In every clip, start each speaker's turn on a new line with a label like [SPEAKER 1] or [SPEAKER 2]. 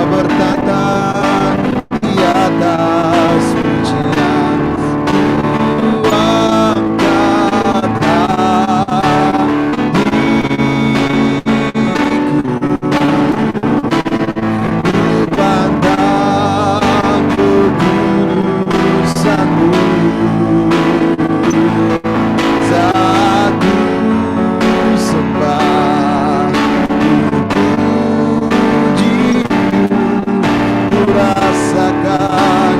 [SPEAKER 1] bertata di atas pujian. Ku angkat pandang kekudusanmu, saat ku sembah, ku pujimu, ku rasakan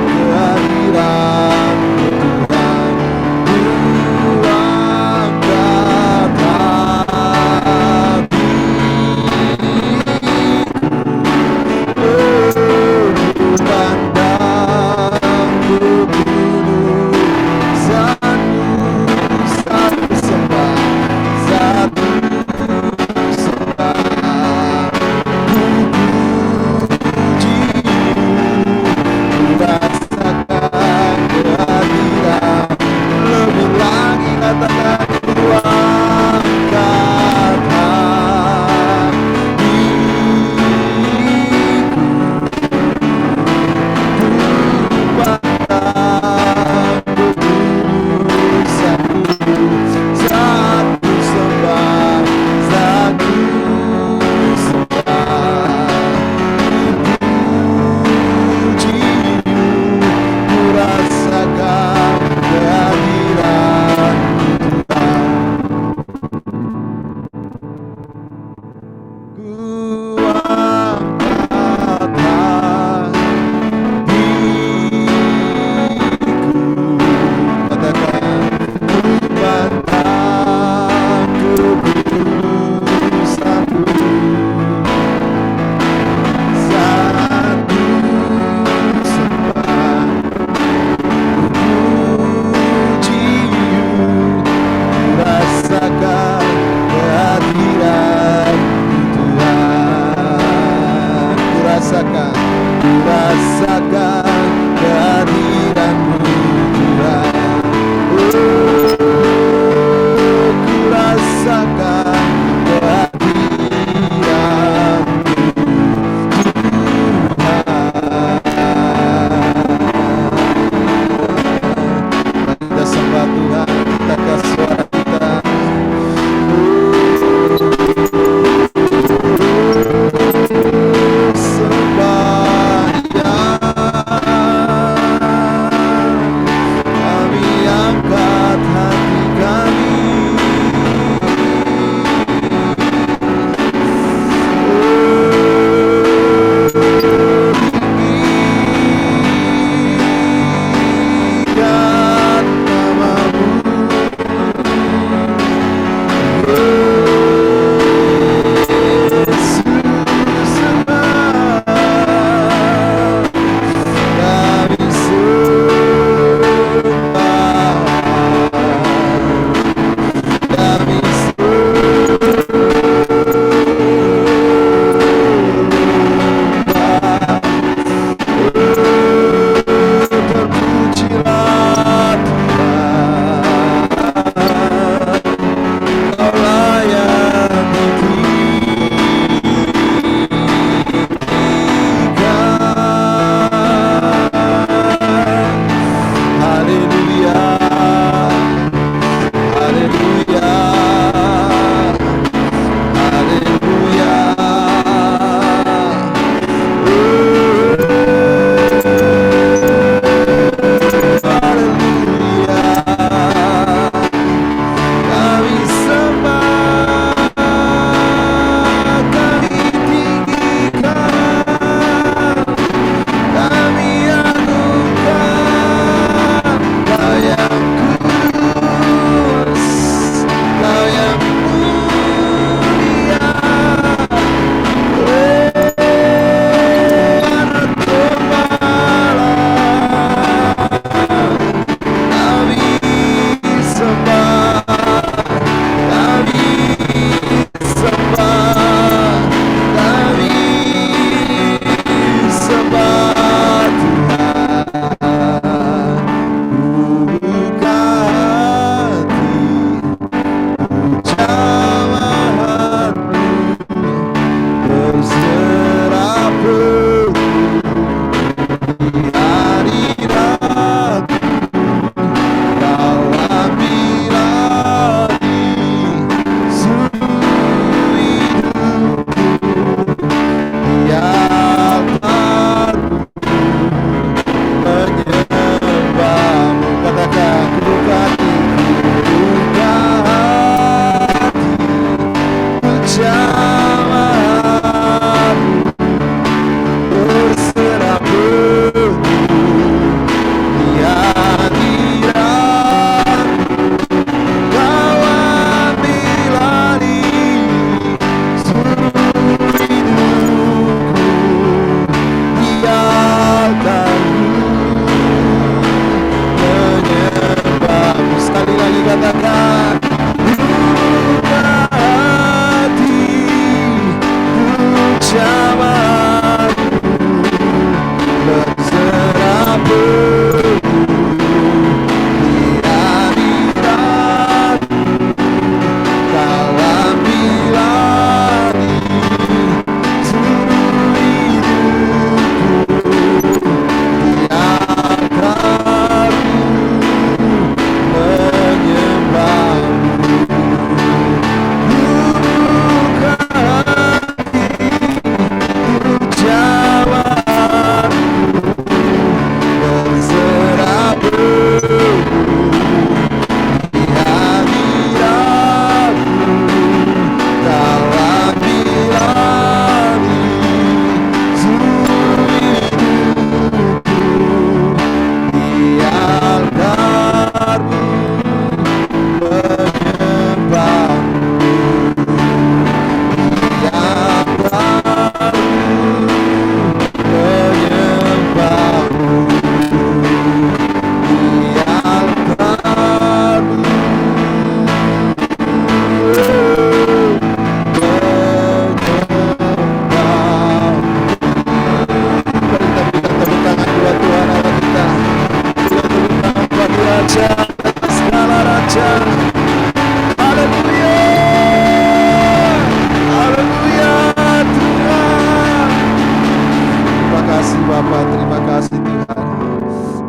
[SPEAKER 1] kasih Bapa, terima kasih Tuhan.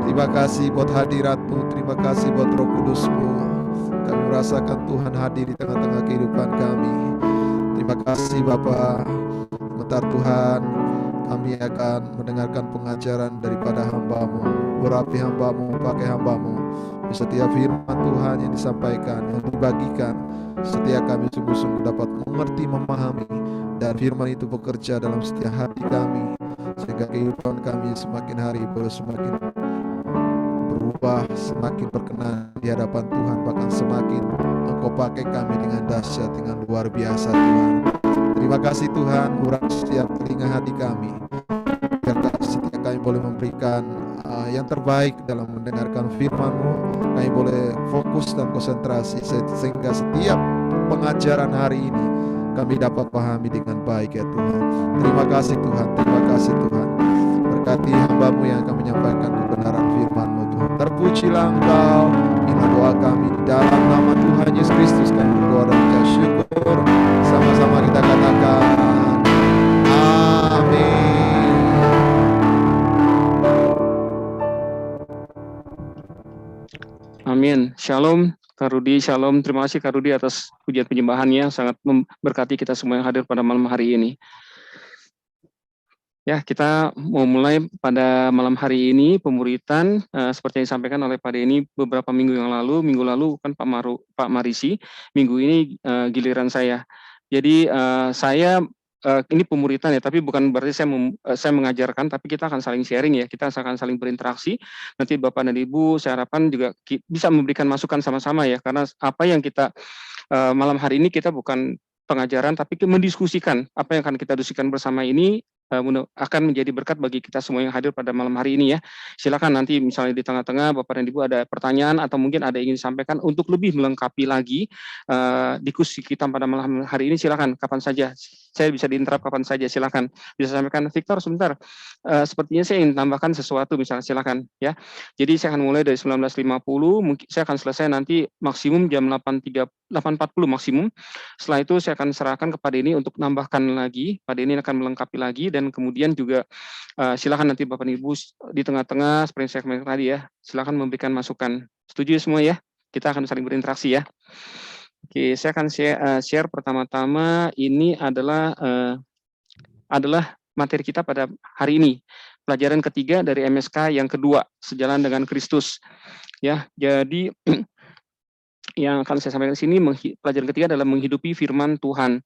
[SPEAKER 1] Terima kasih buat hadirat-Mu, terima kasih buat Roh Kudus-Mu. Kami merasakan Tuhan hadir di tengah-tengah kehidupan kami. Terima kasih Bapa. Sebentar Tuhan, kami akan mendengarkan pengajaran daripada hamba-Mu. Urapi hamba-Mu, pakai hamba-Mu. Di setiap firman Tuhan yang disampaikan, yang dibagikan, setiap kami sungguh-sungguh dapat mengerti, memahami, dan firman itu bekerja dalam setiap hati kami, sehingga kehidupan kami semakin hari boleh semakin berubah, semakin berkenan di hadapan Tuhan, bahkan semakin Engkau pakai kami dengan dahsyat, dengan luar biasa Tuhan. Terima kasih Tuhan, urang setiap telinga hati kami, biar setiap kami boleh memberikan yang terbaik dalam mendengarkan firman-Mu. Kami boleh fokus dan konsentrasi sehingga setiap pengajaran hari ini kami dapat pahami dengan baik ya Tuhan. Terima kasih Tuhan, terima kasih Tuhan. Berkati hamba-Mu yang akan menyampaikan kebenaran firman-Mu Tuhan. Terpujilah Engkau. Inilah doa kami di dalam nama Tuhan Yesus Kristus. Kami berdoa dan mengucap syukur. Sama-sama kita katakan amin.
[SPEAKER 2] Amin. Shalom Kak Rudi, shalom. Terima kasih Kak Rudi atas pujian penyembahannya, sangat memberkati kita semua yang hadir pada malam hari ini. Ya, kita mau mulai pada malam hari ini pemuritan seperti yang disampaikan oleh Pak Denny beberapa minggu yang lalu. Minggu lalu kan Pak Marisi, minggu ini giliran saya. Jadi saya ini pemuritan ya, tapi bukan berarti saya mengajarkan, tapi kita akan saling sharing ya, kita akan saling berinteraksi. Nanti Bapak dan Ibu saya harapkan juga bisa memberikan masukan sama-sama ya, karena apa yang kita malam hari ini kita bukan pengajaran, tapi mendiskusikan apa yang akan kita diskusikan bersama ini akan menjadi berkat bagi kita semua yang hadir pada malam hari ini ya. Silakan nanti misalnya di tengah-tengah Bapak dan Ibu ada pertanyaan atau mungkin ada yang ingin disampaikan untuk lebih melengkapi lagi diskusi kita pada malam hari ini, silakan kapan saja. Saya bisa diinterap kapan saja, silakan. Bisa sampaikan, Victor sebentar. Sepertinya saya ingin tambahkan sesuatu misalnya, silakan ya. Jadi saya akan mulai dari 19.50, mungkin saya akan selesai nanti maksimum jam 8.40 maksimum. Setelah itu saya akan serahkan kepada ini untuk nambahkan lagi, Pak Denny akan melengkapi lagi, dan kemudian juga silakan nanti Bapak Ibu di tengah-tengah seperti saya kemarin tadi ya, silakan memberikan masukan. Setuju semua ya? Kita akan saling berinteraksi ya. Oke, saya akan share pertama-tama ini adalah materi kita pada hari ini. Pelajaran ketiga dari MSK yang kedua, Sejalan dengan Kristus. Ya, jadi yang akan saya sampaikan di sini, pelajaran ketiga adalah menghidupi firman Tuhan.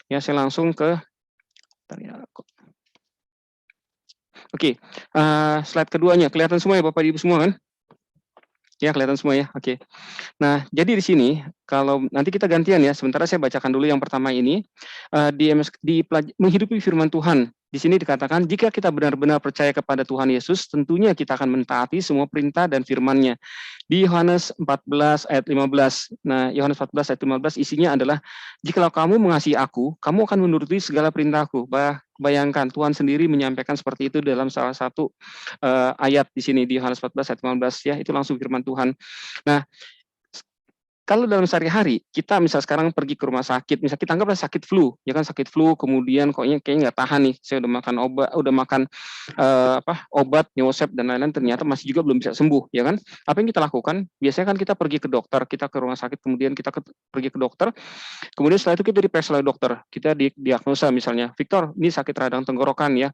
[SPEAKER 2] Ya, saya langsung ke Oke, slide keduanya kelihatan semua ya Bapak Ibu semua kan? Ya, kelihatan semua ya. Oke. Nah, jadi di sini kalau nanti kita gantian ya. Sementara saya bacakan dulu yang pertama ini menghidupi firman Tuhan. Di sini dikatakan jika kita benar-benar percaya kepada Tuhan Yesus, tentunya kita akan mentaati semua perintah dan firman-Nya. Di Yohanes 14 ayat 15. Nah, Yohanes 14 ayat 15 isinya adalah jikalau kamu mengasihi aku, kamu akan menuruti segala perintahku. Bayangkan Tuhan sendiri menyampaikan seperti itu dalam salah satu ayat di sini di Yohanes 14 ayat 15 ya, itu langsung firman Tuhan. Nah, kalau dalam sehari-hari kita misal sekarang pergi ke rumah sakit, misal kita anggaplah sakit flu, ya kan, sakit flu, kemudian kayaknya nggak tahan nih, saya udah makan obat Neosep dan lain-lain, ternyata masih juga belum bisa sembuh, ya kan? Apa yang kita lakukan? Biasanya kan kita pergi ke dokter, kita ke rumah sakit, kemudian kita pergi ke dokter, kemudian setelah itu kita diperiksa oleh dokter, kita diagnosa misalnya, Victor, ini sakit radang tenggorokan ya,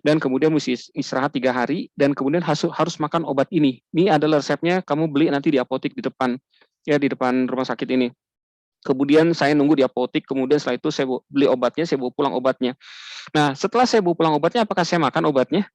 [SPEAKER 2] dan kemudian mesti istirahat 3 hari, dan kemudian harus makan obat ini. Ini adalah resepnya, kamu beli nanti di apotek di depan. Ya, di depan rumah sakit ini. Kemudian saya nunggu di apotek, kemudian setelah itu saya beli obatnya, saya bawa pulang obatnya. Nah, setelah saya bawa pulang obatnya, apakah saya makan obatnya?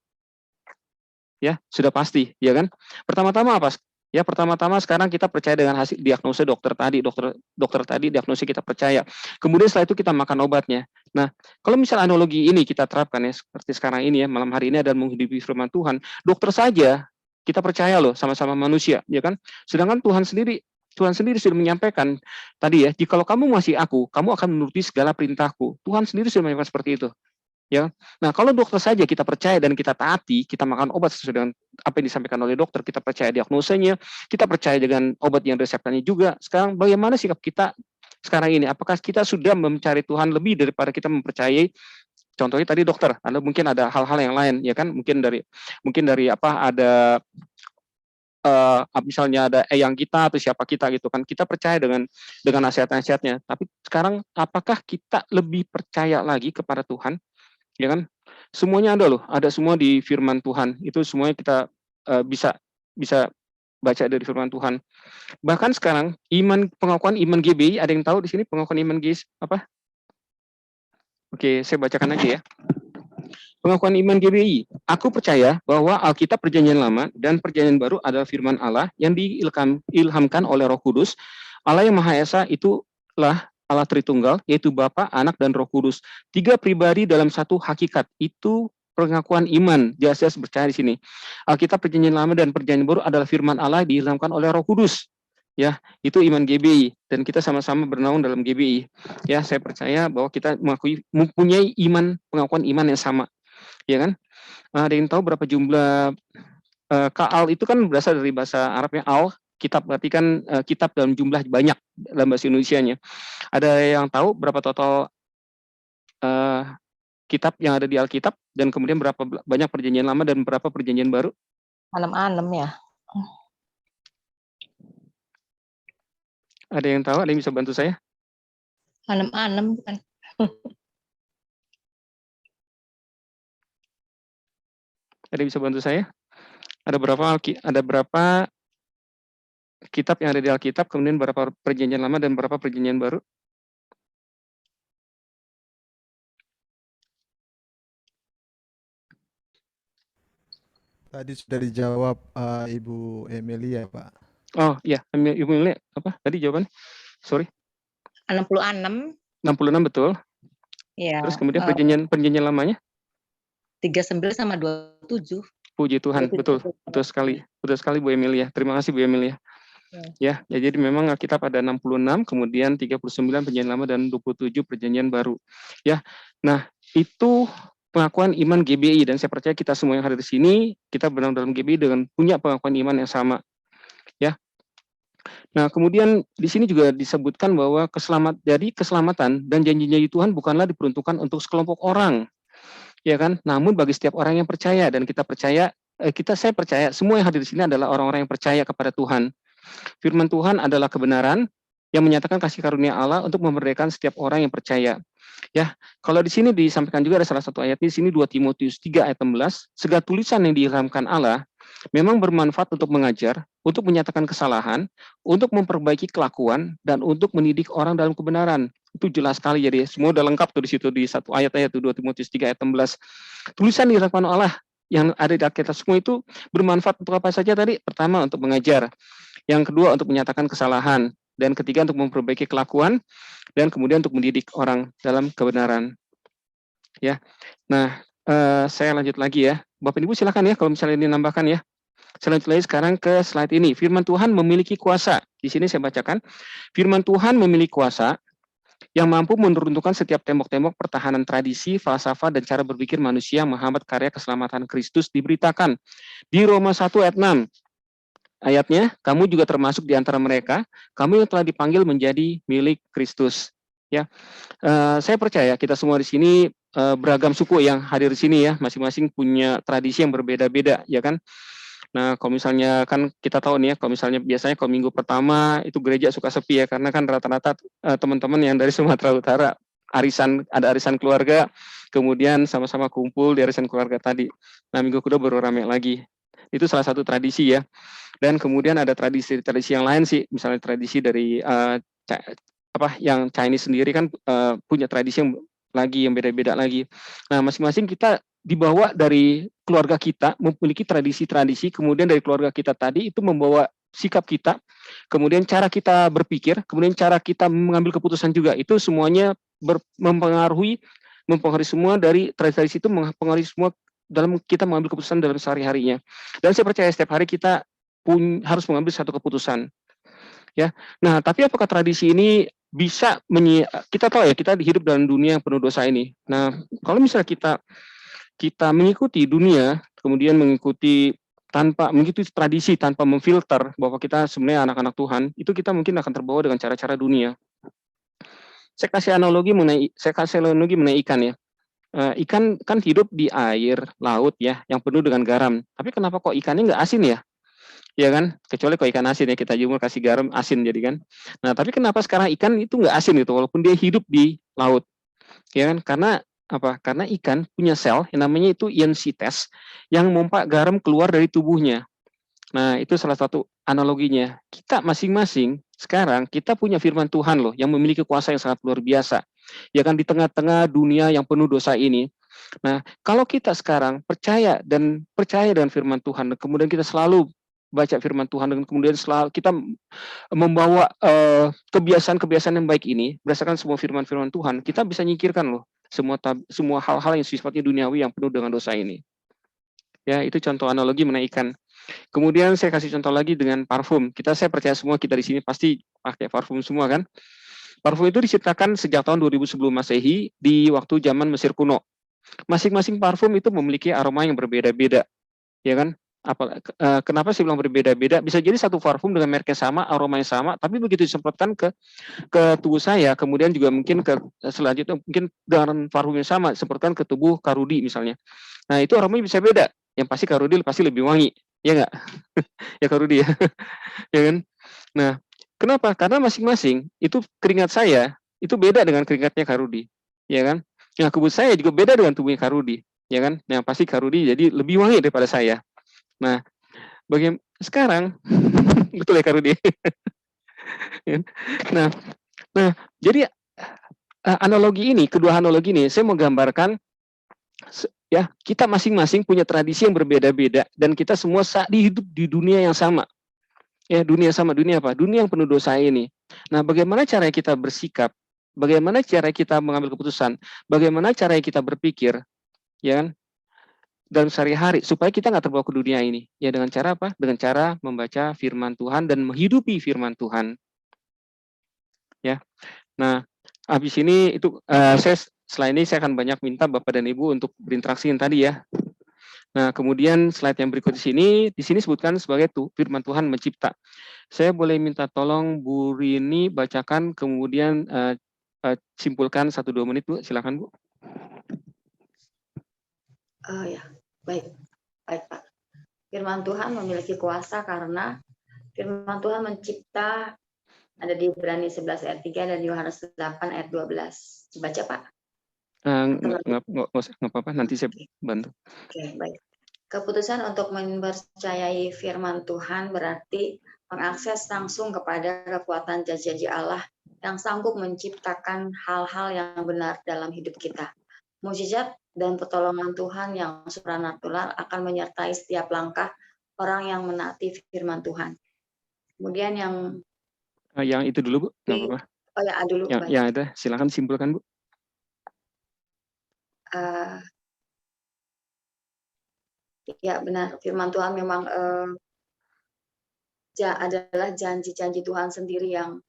[SPEAKER 2] Ya, sudah pasti, ya kan? Pertama-tama apa? Ya, pertama-tama sekarang kita percaya dengan hasil diagnosa dokter tadi, dokter tadi diagnosa kita percaya. Kemudian setelah itu kita makan obatnya. Nah, kalau misal analogi ini kita terapkan ya, seperti sekarang ini ya, malam hari ini adalah menghidupi firman Tuhan, dokter saja kita percaya loh, sama-sama manusia, ya kan? Sedangkan Tuhan sendiri sudah menyampaikan tadi ya, jikalau kamu mengasihi aku, kamu akan menuruti segala perintahku. Tuhan sendiri sudah menyampaikan seperti itu. Ya. Nah, kalau dokter saja kita percaya dan kita taati, kita makan obat sesuai dengan apa yang disampaikan oleh dokter, kita percaya diagnosanya, kita percaya dengan obat yang reseptannya juga. Sekarang bagaimana sikap kita sekarang ini? Apakah kita sudah mencari Tuhan lebih daripada kita mempercayai Contohnya tadi dokter, Anda mungkin ada hal-hal yang lain, ya kan? Mungkin dari apa ada misalnya ada eyang kita atau siapa kita gitu kan, kita percaya dengan nasihat-nasihatnya. Tapi sekarang apakah kita lebih percaya lagi kepada Tuhan, ya kan? Semuanya ada loh, ada semua di firman Tuhan. Itu semuanya kita bisa bisa baca dari firman Tuhan. Bahkan sekarang pengakuan iman GBI, ada yang tahu di sini pengakuan iman GBI apa? Oke, saya bacakan aja ya. Pengakuan iman GBI. Aku percaya bahwa Alkitab Perjanjian Lama dan Perjanjian Baru adalah firman Allah yang diilhamkan oleh Roh Kudus. Allah yang Maha Esa itulah Allah Tritunggal, yaitu Bapa, Anak, dan Roh Kudus. 3 pribadi dalam satu hakikat. Itu pengakuan iman. Jelas-jelas percaya di sini. Alkitab Perjanjian Lama dan Perjanjian Baru adalah firman Allah diilhamkan oleh Roh Kudus. Ya, itu iman GBI dan kita sama-sama bernaung dalam GBI. Ya, saya percaya bahwa kita mempunyai pengakuan iman yang sama. Ya kan? Ada yang tahu berapa jumlah Ka'al itu kan berasal dari bahasa Arabnya al, kitab, berarti kan kitab dalam jumlah banyak dalam bahasa Indonesianya. Ada yang tahu berapa total kitab yang ada di Alkitab dan kemudian berapa banyak perjanjian lama dan berapa perjanjian baru?
[SPEAKER 3] 6 ya.
[SPEAKER 2] Ada yang tahu? Ada yang bisa bantu saya?
[SPEAKER 3] 6 bukan.
[SPEAKER 2] Ada yang bisa bantu saya? Ada berapa kitab yang ada di Alkitab, kemudian berapa perjanjian lama dan berapa perjanjian baru?
[SPEAKER 1] Tadi sudah dijawab Ibu Emilia, Pak.
[SPEAKER 2] Oh iya, Ibu Emilia apa? Tadi jawaban? Sorry.
[SPEAKER 3] 66.
[SPEAKER 2] 66 betul.
[SPEAKER 3] Ya.
[SPEAKER 2] Terus kemudian perjanjian lamanya?
[SPEAKER 3] 39 sama 27.
[SPEAKER 2] Puji Tuhan, betul sekali Bu Emilia. Terima kasih Bu Emilia. Ya, jadi memang Alkitab ada 66, kemudian 39 perjanjian lama dan 27 perjanjian baru. Ya. Nah, itu pengakuan iman GBI dan saya percaya kita semua yang hadir di sini kita bernaung dalam GBI dengan punya pengakuan iman yang sama. Ya. Nah, kemudian di sini juga disebutkan bahwa keselamatan dan janji-janji Tuhan bukanlah diperuntukkan untuk sekelompok orang. Ya kan? Namun bagi setiap orang yang percaya dan saya percaya semua yang hadir di sini adalah orang-orang yang percaya kepada Tuhan. Firman Tuhan adalah kebenaran yang menyatakan kasih karunia Allah untuk memerdekakan setiap orang yang percaya. Ya, kalau di sini disampaikan juga ada salah satu ayat di sini 2 Timotius 3 ayat 16, segala tulisan yang diilhamkan Allah memang bermanfaat untuk mengajar, untuk menyatakan kesalahan, untuk memperbaiki kelakuan dan untuk mendidik orang dalam kebenaran. Itu jelas sekali, jadi semua udah lengkap tuh di situ di satu ayat-ayat 2 Timotius 3 ayat 16. Tulisan diilhamkan Allah yang ada di Alkitab semua itu bermanfaat untuk apa saja tadi? Pertama untuk mengajar, yang kedua untuk menyatakan kesalahan, dan ketiga untuk memperbaiki kelakuan, dan kemudian untuk mendidik orang dalam kebenaran. Ya, nah saya lanjut lagi ya, Bapak Ibu silakan ya kalau misalnya ini nambahkan ya. Saya lanjut lagi sekarang ke slide ini. Firman Tuhan memiliki kuasa. Di sini saya bacakan. Firman Tuhan memiliki kuasa yang mampu menurunkan setiap tembok-tembok pertahanan tradisi, falsafah, dan cara berpikir manusia menghambat karya keselamatan Kristus diberitakan. Di Roma 1 ayat 6. Ayatnya, kamu juga termasuk di antara mereka, kamu yang telah dipanggil menjadi milik Kristus. Ya, saya percaya kita semua di sini beragam suku yang hadir di sini ya, masing-masing punya tradisi yang berbeda-beda, ya kan? Nah, kalau misalnya kan kita tahu nih ya, kalau misalnya biasanya kalau minggu pertama itu gereja suka sepi ya, karena kan rata-rata teman-teman yang dari Sumatera Utara ada arisan keluarga, kemudian sama-sama kumpul di arisan keluarga tadi. Nah, minggu kedua baru ramai lagi. Itu salah satu tradisi ya. Dan kemudian ada tradisi-tradisi yang lain sih, misalnya tradisi dari yang Chinese sendiri kan punya tradisi yang beda-beda lagi. Nah, masing-masing kita dibawa dari keluarga kita memiliki tradisi-tradisi, kemudian dari keluarga kita tadi itu membawa sikap kita, kemudian cara kita berpikir, kemudian cara kita mengambil keputusan juga. Itu semuanya mempengaruhi semua dari tradisi itu, mempengaruhi semua dalam kita mengambil keputusan dalam sehari-harinya. Dan saya percaya setiap hari kita harus mengambil satu keputusan. Ya. Nah, tapi apakah tradisi ini bisa kita tahu ya, kita hidup dalam dunia yang penuh dosa ini. Nah, kalau misalnya kita mengikuti dunia, kemudian mengikuti tradisi tanpa memfilter bahwa kita sebenarnya anak-anak Tuhan, itu kita mungkin akan terbawa dengan cara-cara dunia. Saya kasih analogi mengenai ikan ya. Ikan kan hidup di air laut ya, yang penuh dengan garam. Tapi kenapa kok ikannya nggak asin ya? Ya kan? Kecuali kalau ikan asin ya, kita jemur kasih garam asin jadi kan. Nah, tapi kenapa sekarang ikan itu nggak asin gitu, walaupun dia hidup di laut? Ya kan? Karena apa? Karena ikan punya sel yang namanya itu ionsites yang memompa garam keluar dari tubuhnya. Nah, itu salah satu analoginya. Kita masing-masing sekarang kita punya firman Tuhan loh yang memiliki kuasa yang sangat luar biasa. Ya kan, di tengah-tengah dunia yang penuh dosa ini. Nah, kalau kita sekarang percaya dengan firman Tuhan, kemudian kita selalu baca firman Tuhan, dan kemudian selalu kita membawa kebiasaan-kebiasaan yang baik ini berdasarkan semua firman-firman Tuhan, kita bisa nyingkirkan loh semua hal-hal yang sifatnya duniawi yang penuh dengan dosa ini. Ya, itu contoh analogi mengenai ikan. Kemudian saya kasih contoh lagi dengan parfum. Saya percaya semua kita di sini pasti pakai parfum semua kan. Parfum itu diciptakan sejak tahun 2000 sebelum Masehi di waktu zaman Mesir kuno. Masing-masing parfum itu memiliki aroma yang berbeda-beda, ya kan? Kenapa saya bilang berbeda-beda? Bisa jadi satu parfum dengan merek yang sama, aroma yang sama, tapi begitu disemprotkan ke tubuh saya, kemudian juga mungkin selanjutnya mungkin dengan parfum yang sama semprotkan ke tubuh Kak Rudi misalnya. Nah, itu aromanya bisa beda. Yang pasti Kak Rudi pasti lebih wangi, ya nggak? Ya Kak Rudi ya, ya kan? Nah, kenapa? Karena masing-masing itu keringat saya itu beda dengan keringatnya Kak Rudi, ya kan? Nah, kubu saya juga beda dengan tubuhnya Kak Rudi, ya kan? Yang pasti Kak Rudi jadi lebih wangi daripada saya. Nah, bagaimana sekarang? Betul ya Kak Rudi? nah, nah, jadi kedua analogi ini saya mau gambarkan ya, kita masing-masing punya tradisi yang berbeda-beda dan kita semua hidup di dunia yang sama. Ya, dunia sama, dunia apa? Dunia yang penuh dosa ini. Nah, bagaimana cara kita bersikap? Bagaimana cara kita mengambil keputusan? Bagaimana cara kita berpikir? Ya kan? Dalam sehari-hari supaya kita nggak terbawa ke dunia ini. Ya, dengan cara apa? Dengan cara membaca firman Tuhan dan menghidupi firman Tuhan. Ya. Nah, habis ini setelah ini saya akan banyak minta Bapak dan Ibu untuk berinteraksi yang tadi ya. Nah, kemudian slide yang berikut di sini sebutkan sebagai firman Tuhan mencipta. Saya boleh minta tolong Bu Rini bacakan, kemudian simpulkan 1-2 menit, Bu. Silakan, Bu.
[SPEAKER 4] Ya, baik Pak. Firman Tuhan memiliki kuasa karena firman Tuhan mencipta, ada di Ibrani 11 ayat 3 dan Yohanes 8 ayat 12. Baca Pak.
[SPEAKER 2] Nggak apa-apa, nanti saya bantu.
[SPEAKER 4] Oke, baik. Keputusan untuk mempercayai firman Tuhan berarti mengakses langsung kepada kekuatan janji Allah yang sanggup menciptakan hal-hal yang benar dalam hidup kita. Mukjizat dan pertolongan Tuhan yang supranatural akan menyertai setiap langkah orang yang menaati firman Tuhan. Kemudian
[SPEAKER 2] yang itu dulu, Bu. Nggak apa-apa.
[SPEAKER 4] Oh ya, dulu.
[SPEAKER 2] Yang ada, silakan simpulkan, Bu.
[SPEAKER 4] Ya benar, firman Tuhan memang adalah janji-janji Tuhan sendiri yang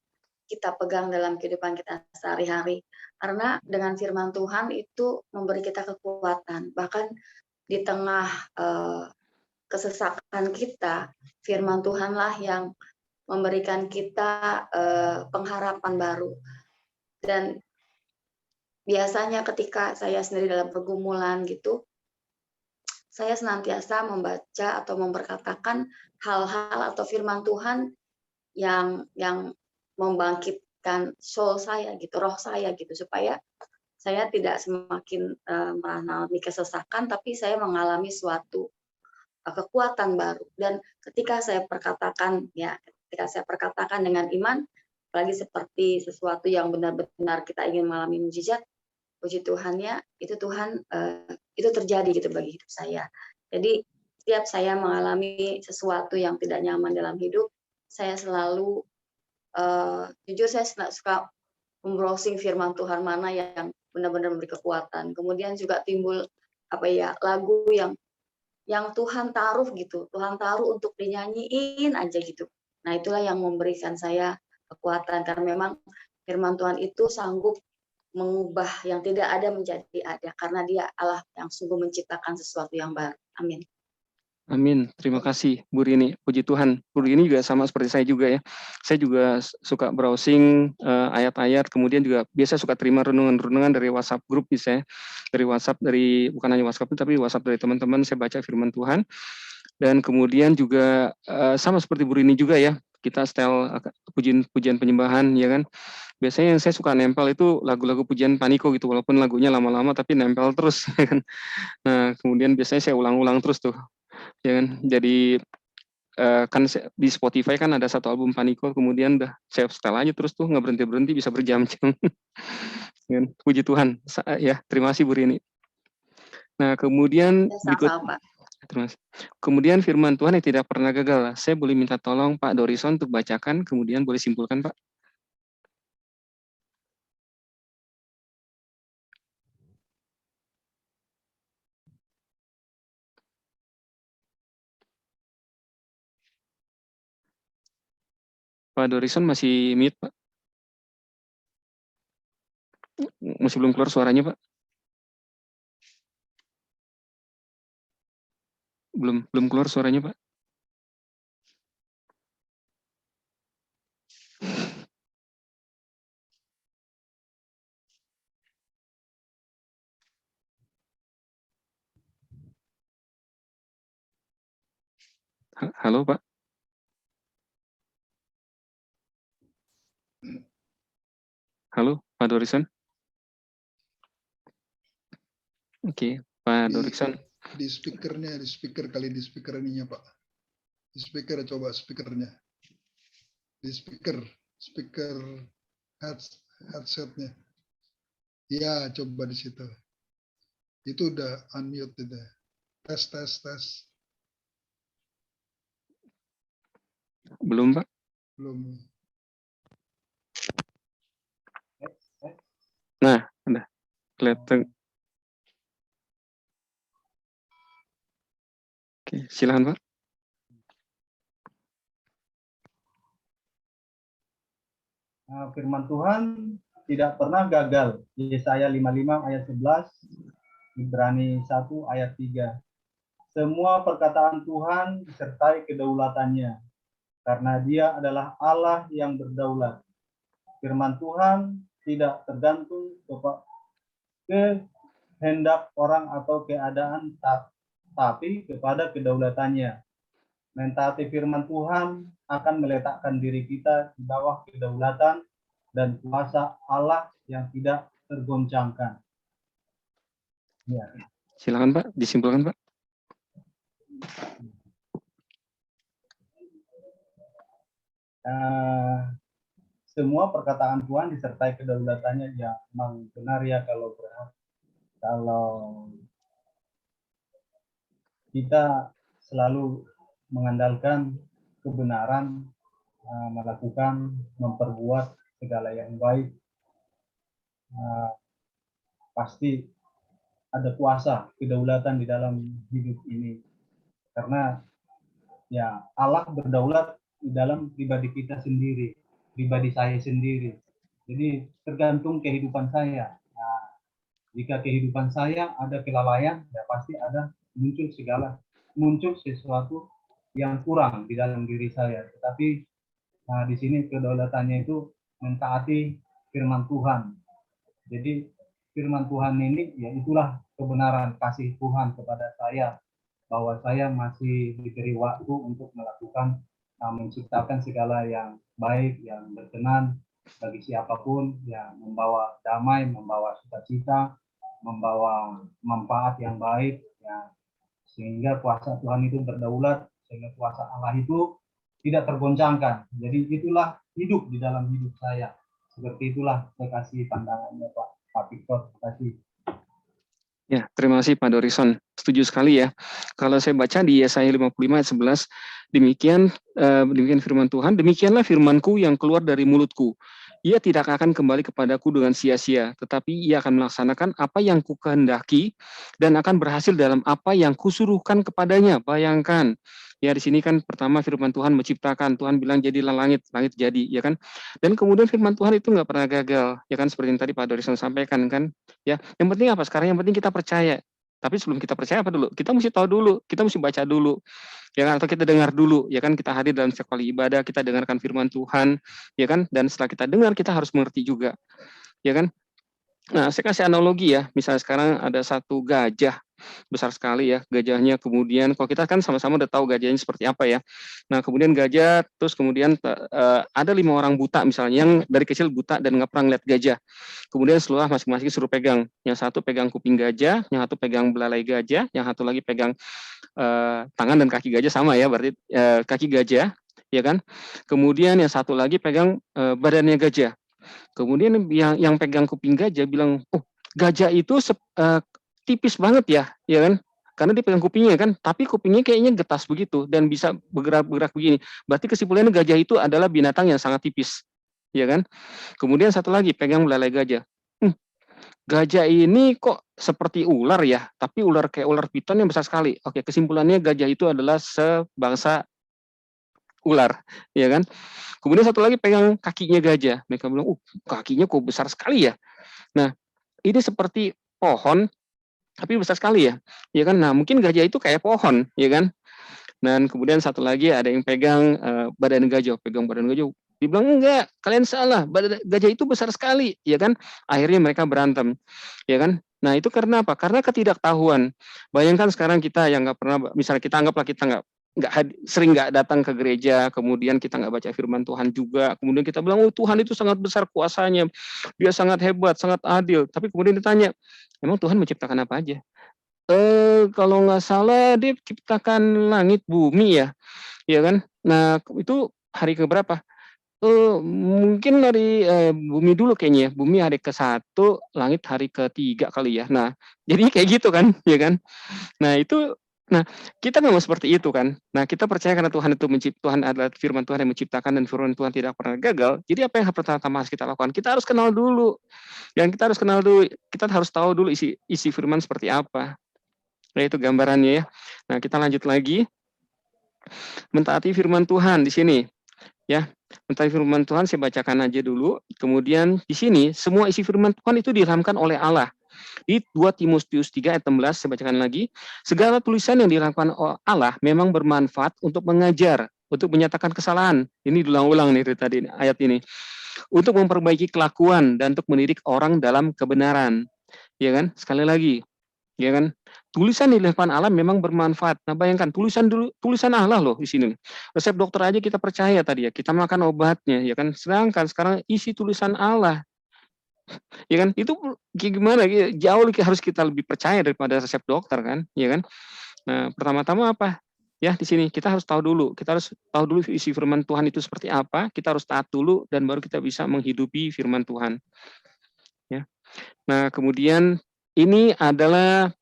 [SPEAKER 4] kita pegang dalam kehidupan kita sehari-hari. Karena dengan firman Tuhan itu memberi kita kekuatan. Bahkan di tengah kesesakan kita, firman Tuhanlah yang memberikan kita pengharapan baru. Dan biasanya ketika saya sendiri dalam pergumulan gitu, saya senantiasa membaca atau memperkatakan hal-hal atau firman Tuhan yang membangkitkan soul saya gitu, roh saya gitu, supaya saya tidak semakin mengalami kesesakan, tapi saya mengalami suatu kekuatan baru. Dan ketika saya perkatakan dengan iman, apalagi seperti sesuatu yang benar-benar kita ingin mengalami mukjizat, puji Tuhannya itu Tuhan itu terjadi gitu bagi hidup saya. Jadi setiap saya mengalami sesuatu yang tidak nyaman dalam hidup, saya selalu jujur saya suka membrowsing firman Tuhan mana yang benar-benar memberi kekuatan. Kemudian juga timbul lagu yang Tuhan taruh gitu, Tuhan taruh untuk dinyanyiin aja gitu. Nah, itulah yang memberikan saya kekuatan karena memang firman Tuhan itu sanggup mengubah yang tidak ada menjadi ada karena Dia Allah yang sungguh menciptakan sesuatu yang baru. Amin.
[SPEAKER 2] Amin. Terima kasih Bu Rini. Puji Tuhan. Bu Rini juga sama seperti saya juga ya. Saya juga suka browsing ayat-ayat, kemudian juga biasa suka terima renungan-renungan dari WhatsApp grup bisa ya. Dari WhatsApp, dari bukan hanya WhatsApp tapi WhatsApp dari teman-teman, saya baca firman Tuhan. Dan kemudian juga sama seperti Bu Rini juga ya. Kita setel pujian penyembahan ya kan. Biasanya yang saya suka nempel itu lagu-lagu pujian Paniko gitu, walaupun lagunya lama-lama tapi nempel terus ya kan. Nah, kemudian biasanya saya ulang-ulang terus tuh. Ya kan, jadi kan di Spotify kan ada satu album Paniko, kemudian udah saya setel aja terus tuh nggak berhenti bisa berjam-jam. Kan, puji Tuhan ya, terima kasih Bu Rini. Nah kemudian berikut,
[SPEAKER 4] Sama, Pak.
[SPEAKER 2] terima kasih. Kemudian firman Tuhan yang tidak pernah gagal, saya boleh minta tolong Pak Dorison untuk bacakan, kemudian boleh simpulkan Pak. Pak Dorison masih mute Pak, masih belum keluar suaranya Pak. Belum keluar suaranya Pak. Halo Pak. Halo Pak Dorison. Oke, Pak Dorison.
[SPEAKER 5] Di speakernya, di speaker kali di speaker ininya Pak. Di speaker coba speakernya. Di speaker headsetnya. Iya, coba di situ. Itu udah unmute itu. Tes.
[SPEAKER 2] Belum Pak.
[SPEAKER 5] Belum.
[SPEAKER 2] Nah, udah kelihatan. Oke, silakan Pak.
[SPEAKER 6] Firman Tuhan tidak pernah gagal. Yesaya 55 ayat 11, Ibrani 1 ayat 3. Semua perkataan Tuhan disertai kedaulatannya, karena Dia adalah Allah yang berdaulat. Firman Tuhan tidak tergantung kehendak orang atau keadaan, tapi kepada kedaulatannya. Mentaati firman Tuhan akan meletakkan diri kita di bawah kedaulatan dan kuasa Allah yang tidak tergoncangkan. Ya.
[SPEAKER 2] Silakan Pak, disimpulkan Pak.
[SPEAKER 6] Semua perkataan Tuhan disertai kedaulatannya, ya memang benar ya kalau kita selalu mengandalkan kebenaran, memperbuat segala yang baik, pasti ada kuasa kedaulatan di dalam hidup ini, karena ya Allah berdaulat di dalam pribadi kita sendiri, pribadi saya sendiri. Jadi tergantung kehidupan saya. Nah, jika kehidupan saya ada kelalaian, ya pasti ada muncul sesuatu yang kurang di dalam diri saya. Tetapi di sini kedaulatannya itu mentaati firman Tuhan. Jadi firman Tuhan ini ya itulah kebenaran kasih Tuhan kepada saya, bahwa saya masih diberi waktu untuk melakukan menciptakan segala yang baik, yang berkenan bagi siapapun, yang membawa damai, membawa sukacita, membawa manfaat yang baik, ya, sehingga kuasa Tuhan itu berdaulat, sehingga kuasa Allah itu tidak tergoncangkan. Jadi itulah hidup di dalam hidup saya. Seperti itulah saya kasih pandangannya Pak Victor. Terima kasih.
[SPEAKER 2] Ya, terima kasih Pak Dorison. Setuju sekali ya. Kalau saya baca di Yesaya 55 ayat 11, demikian firman Tuhan, demikianlah firmanku yang keluar dari mulutku. Ia tidak akan kembali kepadaku dengan sia-sia, tetapi ia akan melaksanakan apa yang kukehendaki dan akan berhasil dalam apa yang kusuruhkan kepadanya. Bayangkan, ya di sini kan pertama firman Tuhan menciptakan, Tuhan bilang jadilah langit, langit jadi, ya kan? Dan kemudian firman Tuhan itu nggak pernah gagal, ya kan? Seperti yang tadi Pak Dorison sampaikan kan, ya. Yang penting apa sekarang? Yang penting kita percaya. Tapi sebelum kita percaya apa dulu? Kita mesti tahu dulu, kita mesti baca dulu, ya kan? Atau kita dengar dulu, ya kan? Kita hadir dalam setiap kali ibadah, kita dengarkan firman Tuhan, ya kan? Dan setelah kita dengar, kita harus mengerti juga, ya kan? Nah, saya kasih analogi ya. Misalnya sekarang ada satu gajah besar sekali ya gajahnya, kemudian kalau kita kan sama-sama udah tahu gajahnya seperti apa ya. Nah, kemudian gajah, terus kemudian ada 5 orang buta misalnya yang dari kecil buta dan nggak pernah lihat gajah. Kemudian setelah masing-masing suruh pegang. Yang satu pegang kuping gajah, yang satu pegang belalai gajah, yang satu lagi pegang tangan dan kaki gajah sama ya, berarti kaki gajah, ya kan. Kemudian yang satu lagi pegang badannya gajah. Kemudian yang pegang kuping gajah bilang, oh gajah itu tipis banget ya kan? Karena dia pegang kupingnya kan, tapi kupingnya kayaknya getas begitu dan bisa bergerak-gerak begini. Berarti kesimpulannya gajah itu adalah binatang yang sangat tipis, ya kan? Kemudian satu lagi pegang belalai gajah. Gajah ini kok seperti ular ya, tapi ular kayak ular piton yang besar sekali. Oke, kesimpulannya gajah itu adalah sebangsa ular, ya kan? Kemudian satu lagi pegang kakinya gajah. Mereka bilang, kakinya kok besar sekali ya. Nah, ini seperti pohon, tapi besar sekali ya kan? Nah, mungkin gajah itu kayak pohon, ya kan? Dan kemudian satu lagi ada yang pegang badan gajah, dibilang enggak, kalian salah, badan gajah itu besar sekali, ya kan? Akhirnya mereka berantem, ya kan? Nah, itu karena apa? Karena ketidaktahuan. Bayangkan sekarang kita yang nggak pernah, misalnya kita anggaplah kita sering nggak datang ke gereja, kemudian kita nggak baca firman Tuhan juga, kemudian kita bilang, Tuhan itu sangat besar kuasanya, dia sangat hebat, sangat adil. Tapi kemudian ditanya, emang Tuhan menciptakan apa aja? Kalau nggak salah dia ciptakan langit bumi ya kan? Nah, itu hari keberapa? Mungkin dari bumi dulu kayaknya ya. Bumi hari ke-1, langit hari ke-3 kali ya. Nah, jadi kayak gitu kan, ya kan? Nah, kita memang seperti itu kan. Nah, kita percaya karena Tuhan adalah firman Tuhan yang menciptakan dan firman Tuhan tidak pernah gagal. Jadi apa yang pertama harus kita lakukan? Kita harus kenal dulu. Kita harus tahu dulu isi firman seperti apa. Nah, itu gambarannya ya. Nah, kita lanjut lagi. Mentaati firman Tuhan di sini. Ya, mentaati firman Tuhan saya bacakan aja dulu. Kemudian di sini semua isi firman Tuhan itu diilhamkan oleh Allah. Di 2 Timotius 3 ayat 16 saya bacakan lagi. Segala tulisan yang diilhamkan oleh Allah memang bermanfaat untuk mengajar, untuk menyatakan kesalahan. Ini diulang-ulang nih tadi ayat ini. Untuk memperbaiki kelakuan dan untuk mendidik orang dalam kebenaran. Ya kan? Sekali lagi, ya kan? Tulisan di depan Allah memang bermanfaat. Nah, bayangkan tulisan Allah loh di sini. Resep dokter aja kita percaya tadi ya, kita makan obatnya, ya kan? Sedangkan sekarang isi tulisan Allah, ya kan? Itu gimana? Jauh harus kita lebih percaya daripada resep dokter kan, ya kan? Nah, pertama-tama apa? Ya, di sini kita harus tahu dulu. Kita harus tahu dulu isi firman Tuhan itu seperti apa. Kita harus taat dulu dan baru kita bisa menghidupi firman Tuhan. Ya. Nah, kemudian ini adalah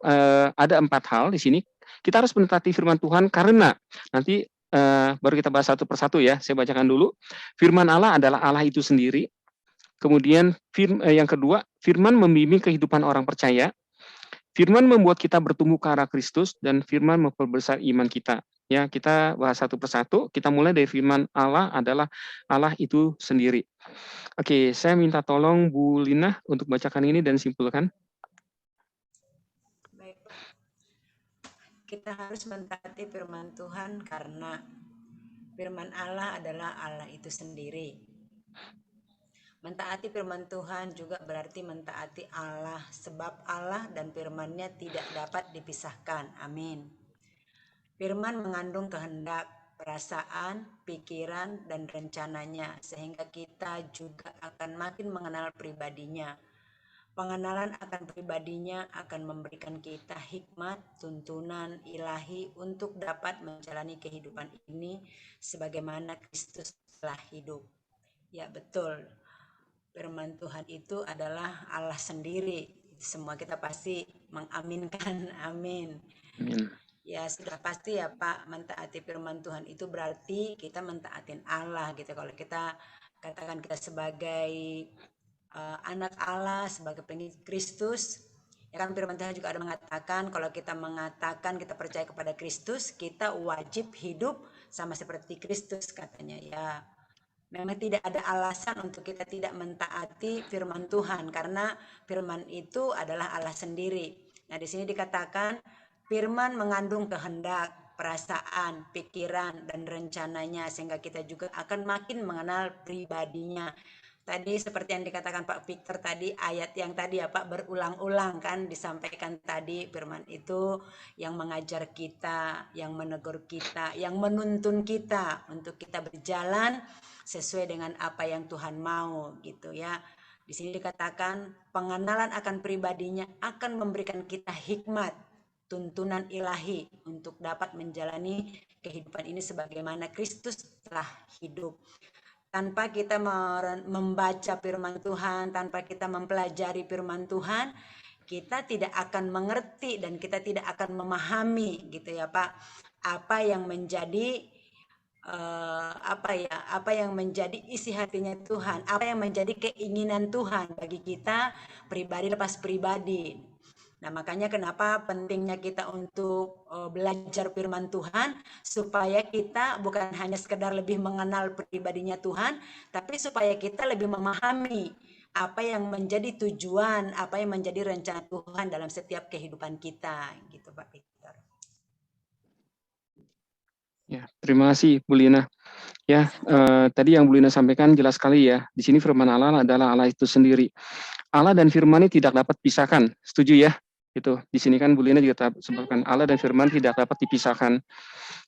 [SPEAKER 2] ada 4 hal di sini. Kita harus mentaati firman Tuhan karena nanti baru kita bahas satu persatu ya. Saya bacakan dulu. Firman Allah adalah Allah itu sendiri. Kemudian yang kedua, firman membimbing kehidupan orang percaya. Firman membuat kita bertumbuh ke arah Kristus dan firman memperbesar iman kita. Ya, kita bahas satu persatu. Kita mulai dari firman Allah adalah Allah itu sendiri. Oke, saya minta tolong Bu Lina untuk bacakan ini dan simpulkan.
[SPEAKER 7] Baik, kita harus mentaati firman Tuhan karena firman Allah adalah Allah itu sendiri. Mentaati firman Tuhan juga berarti mentaati Allah, sebab Allah dan firman-Nya tidak dapat dipisahkan. Amin. Firman mengandung kehendak, perasaan, pikiran, dan rencananya, sehingga kita juga akan makin mengenal pribadinya. Pengenalan akan pribadinya akan memberikan kita hikmat, tuntunan ilahi untuk dapat menjalani kehidupan ini sebagaimana Kristus telah hidup. Ya, betul. Firman Tuhan itu adalah Allah sendiri. Semua kita pasti mengaminkan. Amin.
[SPEAKER 2] Amin.
[SPEAKER 7] Ya, sudah pasti ya Pak, mentaati firman Tuhan itu berarti kita mentaatin Allah gitu. Kalau kita katakan kita sebagai anak Allah, sebagai pengikut Kristus, ya kan firman Tuhan juga ada mengatakan kalau kita mengatakan kita percaya kepada Kristus, kita wajib hidup sama seperti Kristus katanya ya. Memang tidak ada alasan untuk kita tidak mentaati firman Tuhan karena firman itu adalah Allah sendiri. Nah, di sini dikatakan firman mengandung kehendak, perasaan, pikiran, dan rencananya, sehingga kita juga akan makin mengenal pribadinya. Tadi seperti yang dikatakan Pak Victor tadi, ayat yang tadi ya Pak, berulang-ulang kan disampaikan tadi, firman itu yang mengajar kita, yang menegur kita, yang menuntun kita untuk kita berjalan sesuai dengan apa yang Tuhan mau gitu ya. Di sini dikatakan pengenalan akan pribadinya akan memberikan kita hikmat, tuntunan ilahi untuk dapat menjalani kehidupan ini sebagaimana Kristus telah hidup. Tanpa kita membaca firman Tuhan, tanpa kita mempelajari firman Tuhan, kita tidak akan mengerti dan kita tidak akan memahami gitu ya Pak, apa yang menjadi apa yang menjadi isi hatinya Tuhan, apa yang menjadi keinginan Tuhan bagi kita pribadi lepas pribadi. Nah, makanya kenapa pentingnya kita untuk belajar firman Tuhan, supaya kita bukan hanya sekedar lebih mengenal pribadinya Tuhan, tapi supaya kita lebih memahami apa yang menjadi tujuan, apa yang menjadi rencana Tuhan dalam setiap kehidupan kita, gitu Pak Victor.
[SPEAKER 2] Ya, terima kasih Bu Lina. Ya, tadi yang Bu Lina sampaikan jelas sekali ya. Di sini firman Allah adalah Allah itu sendiri. Allah dan firman ini tidak dapat dipisahkan. Setuju ya? Itu di sini kan Bu Lina juga sebutkan Allah dan firman tidak dapat dipisahkan.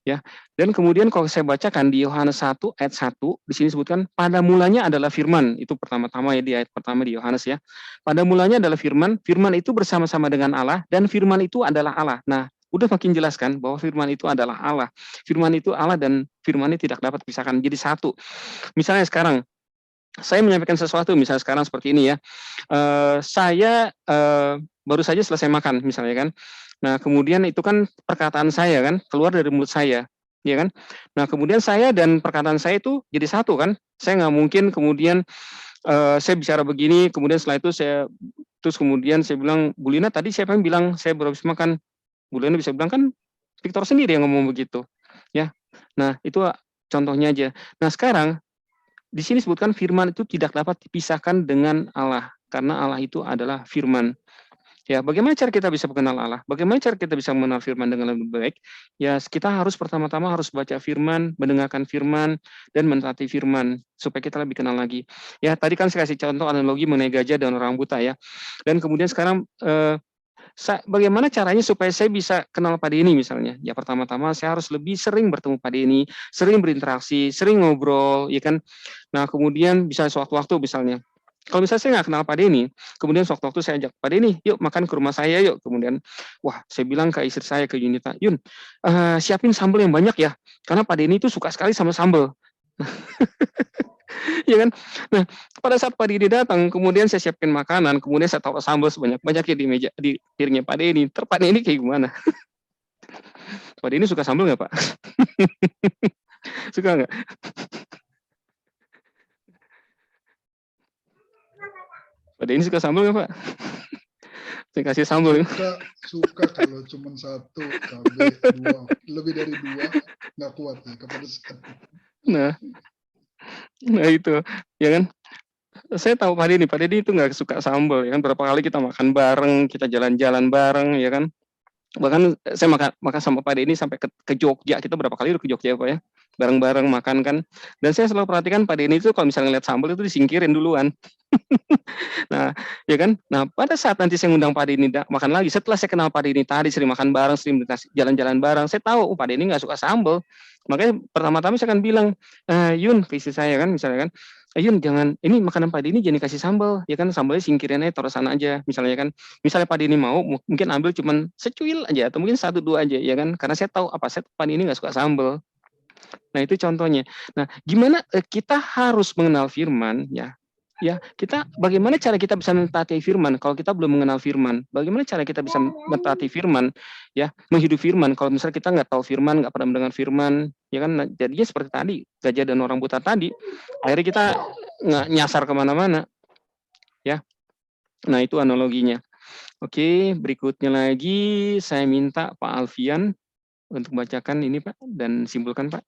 [SPEAKER 2] Ya. Dan kemudian kalau saya bacakan di Yohanes 1 ayat 1, di sini sebutkan pada mulanya adalah firman. Itu pertama-tama ya di ayat pertama di Yohanes ya. Pada mulanya adalah firman, firman itu bersama-sama dengan Allah dan firman itu adalah Allah. Nah, udah makin jelas kan bahwa firman itu adalah Allah. Firman itu Allah dan firman ini tidak dapat dipisahkan. Jadi satu. Misalnya sekarang saya menyampaikan sesuatu, misalnya sekarang seperti ini ya. Saya baru saja selesai makan misalnya kan. Nah, kemudian itu kan perkataan saya kan keluar dari mulut saya, ya kan? Nah, kemudian saya dan perkataan saya itu jadi satu kan? Saya nggak mungkin kemudian saya bicara begini, kemudian setelah itu terus kemudian saya bilang, Bu Lina tadi siapa yang bilang saya baru habis makan? Bu Lina bisa bilang kan Victor sendiri yang ngomong begitu, ya. Nah, itu contohnya aja. Nah, sekarang di sini sebutkan firman itu tidak dapat dipisahkan dengan Allah, karena Allah itu adalah firman. Ya, bagaimana cara kita bisa mengenal Allah? Bagaimana cara kita bisa mengenal firman dengan lebih baik? Ya, kita harus pertama-tama harus baca firman, mendengarkan firman, dan mentaati firman, supaya kita lebih kenal lagi. Ya, tadi kan saya kasih contoh analogi mengenai gajah dan orang buta ya. Dan kemudian sekarang, bagaimana caranya supaya saya bisa kenal Pak Denny misalnya? Ya, pertama-tama saya harus lebih sering bertemu Pak Denny, sering berinteraksi, sering ngobrol, ya kan? Nah, kemudian bisa sewaktu-waktu misalnya. Kalau misalnya saya nggak kenal Pak Denny, kemudian sewaktu-waktu saya ajak Pak Denny, yuk makan ke rumah saya yuk. Kemudian, wah saya bilang ke istri saya, ke Yunita, Yun, siapin sambal yang banyak ya, karena Pak Denny itu suka sekali sama sambal. Ya kan? Nah, pada saat Pak Denny datang, kemudian saya siapin makanan, kemudian saya taruh sambal sebanyak-banyaknya di piringnya Pak Denny. Terus Pak Denny kayak gimana? Pak Denny suka sambal nggak Pak? Suka nggak? Pak Denny suka sambal nggak Pak? Saya kasih sambal.
[SPEAKER 5] Suka kalau cuma satu, cabai, dua, lebih dari dua, nggak kuat ya kepedesan.
[SPEAKER 2] Nah itu, ya kan? Saya tahu Pak Denny itu nggak suka sambal, ya kan? Berapa kali kita makan bareng, kita jalan-jalan bareng, ya kan? Bahkan saya makan sama Pak Denny sampai ke Jogja. Kita berapa kali udah ke Jogja Pak ya? Bareng-bareng makan kan. Dan saya selalu perhatikan Pak Denny itu kalau misalnya ngeliat sambal itu disingkirin duluan. Nah, ya kan? Nah, pada saat nanti saya ngundang Pak Denny makan lagi, setelah saya kenal Pak Denny tadi, sering makan bareng, sering jalan-jalan bareng, saya tahu Pak Denny nggak suka sambal. Makanya pertama-tama saya akan bilang, Yun, ke istri saya kan, misalnya kan, Yun jangan, ini makanan Pak Denny jangan dikasih sambal, ya kan, sambalnya singkirin aja, taruh sana aja, misalnya kan. Misalnya Pak Denny mau, mungkin ambil cuman secuil aja, atau mungkin 1-2 aja, ya kan, karena saya tahu Pak Denny nggak suka sambal. Nah itu contohnya. Nah gimana kita harus mengenal firman, ya kita bagaimana cara kita bisa mentaati firman kalau kita belum mengenal firman? Bagaimana cara kita bisa mentaati firman, ya menghidup firman kalau misalnya kita nggak tahu firman, nggak pernah mendengar firman, ya kan? Nah, jadinya seperti tadi gajah dan orang buta tadi, akhirnya kita nggak nyasar kemana-mana, ya. Nah itu analoginya. Oke, berikutnya lagi saya minta Pak Alfian untuk bacakan ini Pak dan simpulkan Pak.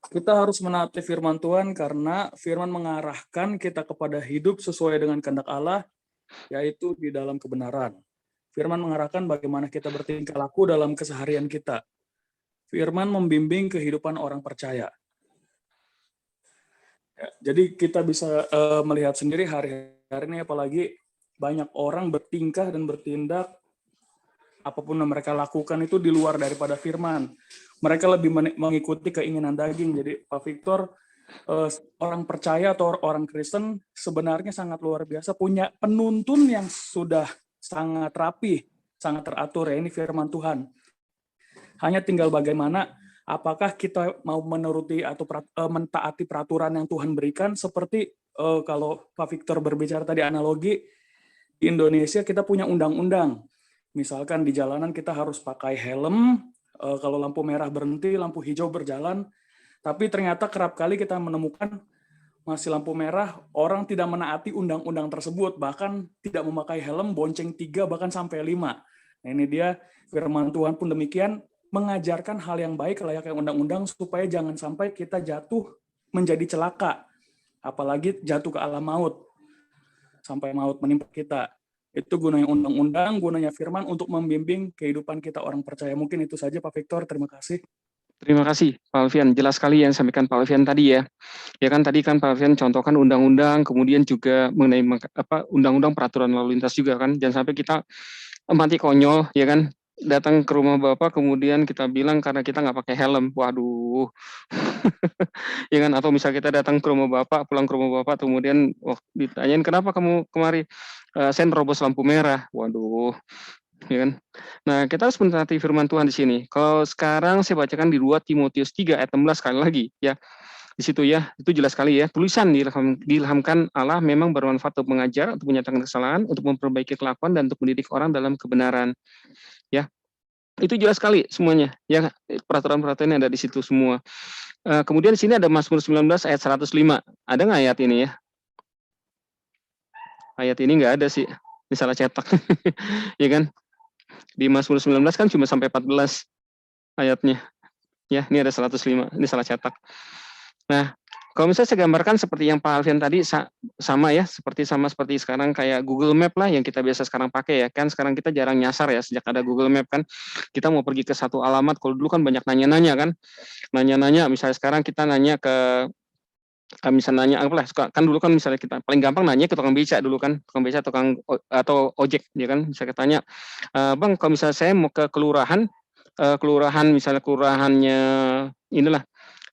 [SPEAKER 8] Kita harus menaati firman Tuhan karena firman mengarahkan kita kepada hidup sesuai dengan kehendak Allah yaitu di dalam kebenaran. Firman mengarahkan bagaimana kita bertingkah laku dalam keseharian kita. Firman membimbing kehidupan orang percaya. Ya, jadi kita bisa melihat sendiri hari-hari ini, apalagi banyak orang bertingkah dan bertindak apapun yang mereka lakukan itu di luar daripada firman. Mereka lebih mengikuti keinginan daging. Jadi Pak Victor, orang percaya atau orang Kristen sebenarnya sangat luar biasa, punya penuntun yang sudah sangat rapi, sangat teratur, ya, ini firman Tuhan. Hanya tinggal bagaimana apakah kita mau menuruti atau mentaati peraturan yang Tuhan berikan, seperti kalau Pak Victor berbicara tadi analogi, di Indonesia kita punya undang-undang. Misalkan di jalanan kita harus pakai helm, kalau lampu merah berhenti, lampu hijau berjalan, tapi ternyata kerap kali kita menemukan masih lampu merah, orang tidak menaati undang-undang tersebut, bahkan tidak memakai helm, bonceng 3, bahkan sampai 5. Nah, ini dia firman Tuhan pun demikian, mengajarkan hal yang baik layaknya undang-undang supaya jangan sampai kita jatuh menjadi celaka, apalagi jatuh ke alam maut, sampai maut menimpa kita. Itu gunanya undang-undang, gunanya firman untuk membimbing kehidupan kita orang percaya. Mungkin itu saja Pak Victor, terima kasih.
[SPEAKER 2] Terima kasih Pak Alfian, jelas sekali yang disampaikan Pak Alfian tadi ya. Ya kan tadi kan Pak Alfian contohkan undang-undang, kemudian juga mengenai undang-undang peraturan lalu lintas juga kan. Jangan sampai kita mati konyol ya kan, datang ke rumah Bapak kemudian kita bilang karena kita nggak pakai helm. Waduh. Ya kan, atau misal kita datang ke rumah Bapak, pulang ke rumah Bapak kemudian ditanyain kenapa kamu kemari? Saya nerobos lampu merah. Waduh. Ya kan? Nah, kita harus menaati firman Tuhan di sini. Kalau sekarang saya bacakan di 2 Timotius 3 ayat 16 sekali lagi ya. Di situ ya, itu jelas sekali ya. Tulisan diilhamkan Allah memang bermanfaat untuk mengajar, untuk menyatakan kesalahan, untuk memperbaiki kelakuan dan untuk mendidik orang dalam kebenaran. Ya. Itu jelas sekali semuanya ya, peraturan-peraturan yang ada di situ semua. Kemudian di sini ada Mazmur 19 ayat 105. Ada nggak ayat ini ya? Ayat ini nggak ada sih. Ini salah cetak. Ya kan? Di Mazmur 19 kan cuma sampai 14 ayatnya. Ya, ini ada 105. Ini salah cetak. Nah, kalau misalnya saya gambarkan seperti yang Pak Alfian tadi sama ya, seperti sekarang kayak Google Map lah yang kita biasa sekarang pakai ya. Kan sekarang kita jarang nyasar ya sejak ada Google Map kan. Kita mau pergi ke satu alamat, kalau dulu kan banyak nanya-nanya kan. Nanya-nanya, misalnya sekarang kita nanya ke misalnya nanya apalah, kan dulu kan misalnya kita paling gampang nanya ke tukang beca dulu kan, tukang beca, atau ojek ya kan, bisa tanya, Bang, kalau misalnya saya mau ke kelurahan, misalnya kelurahannya inilah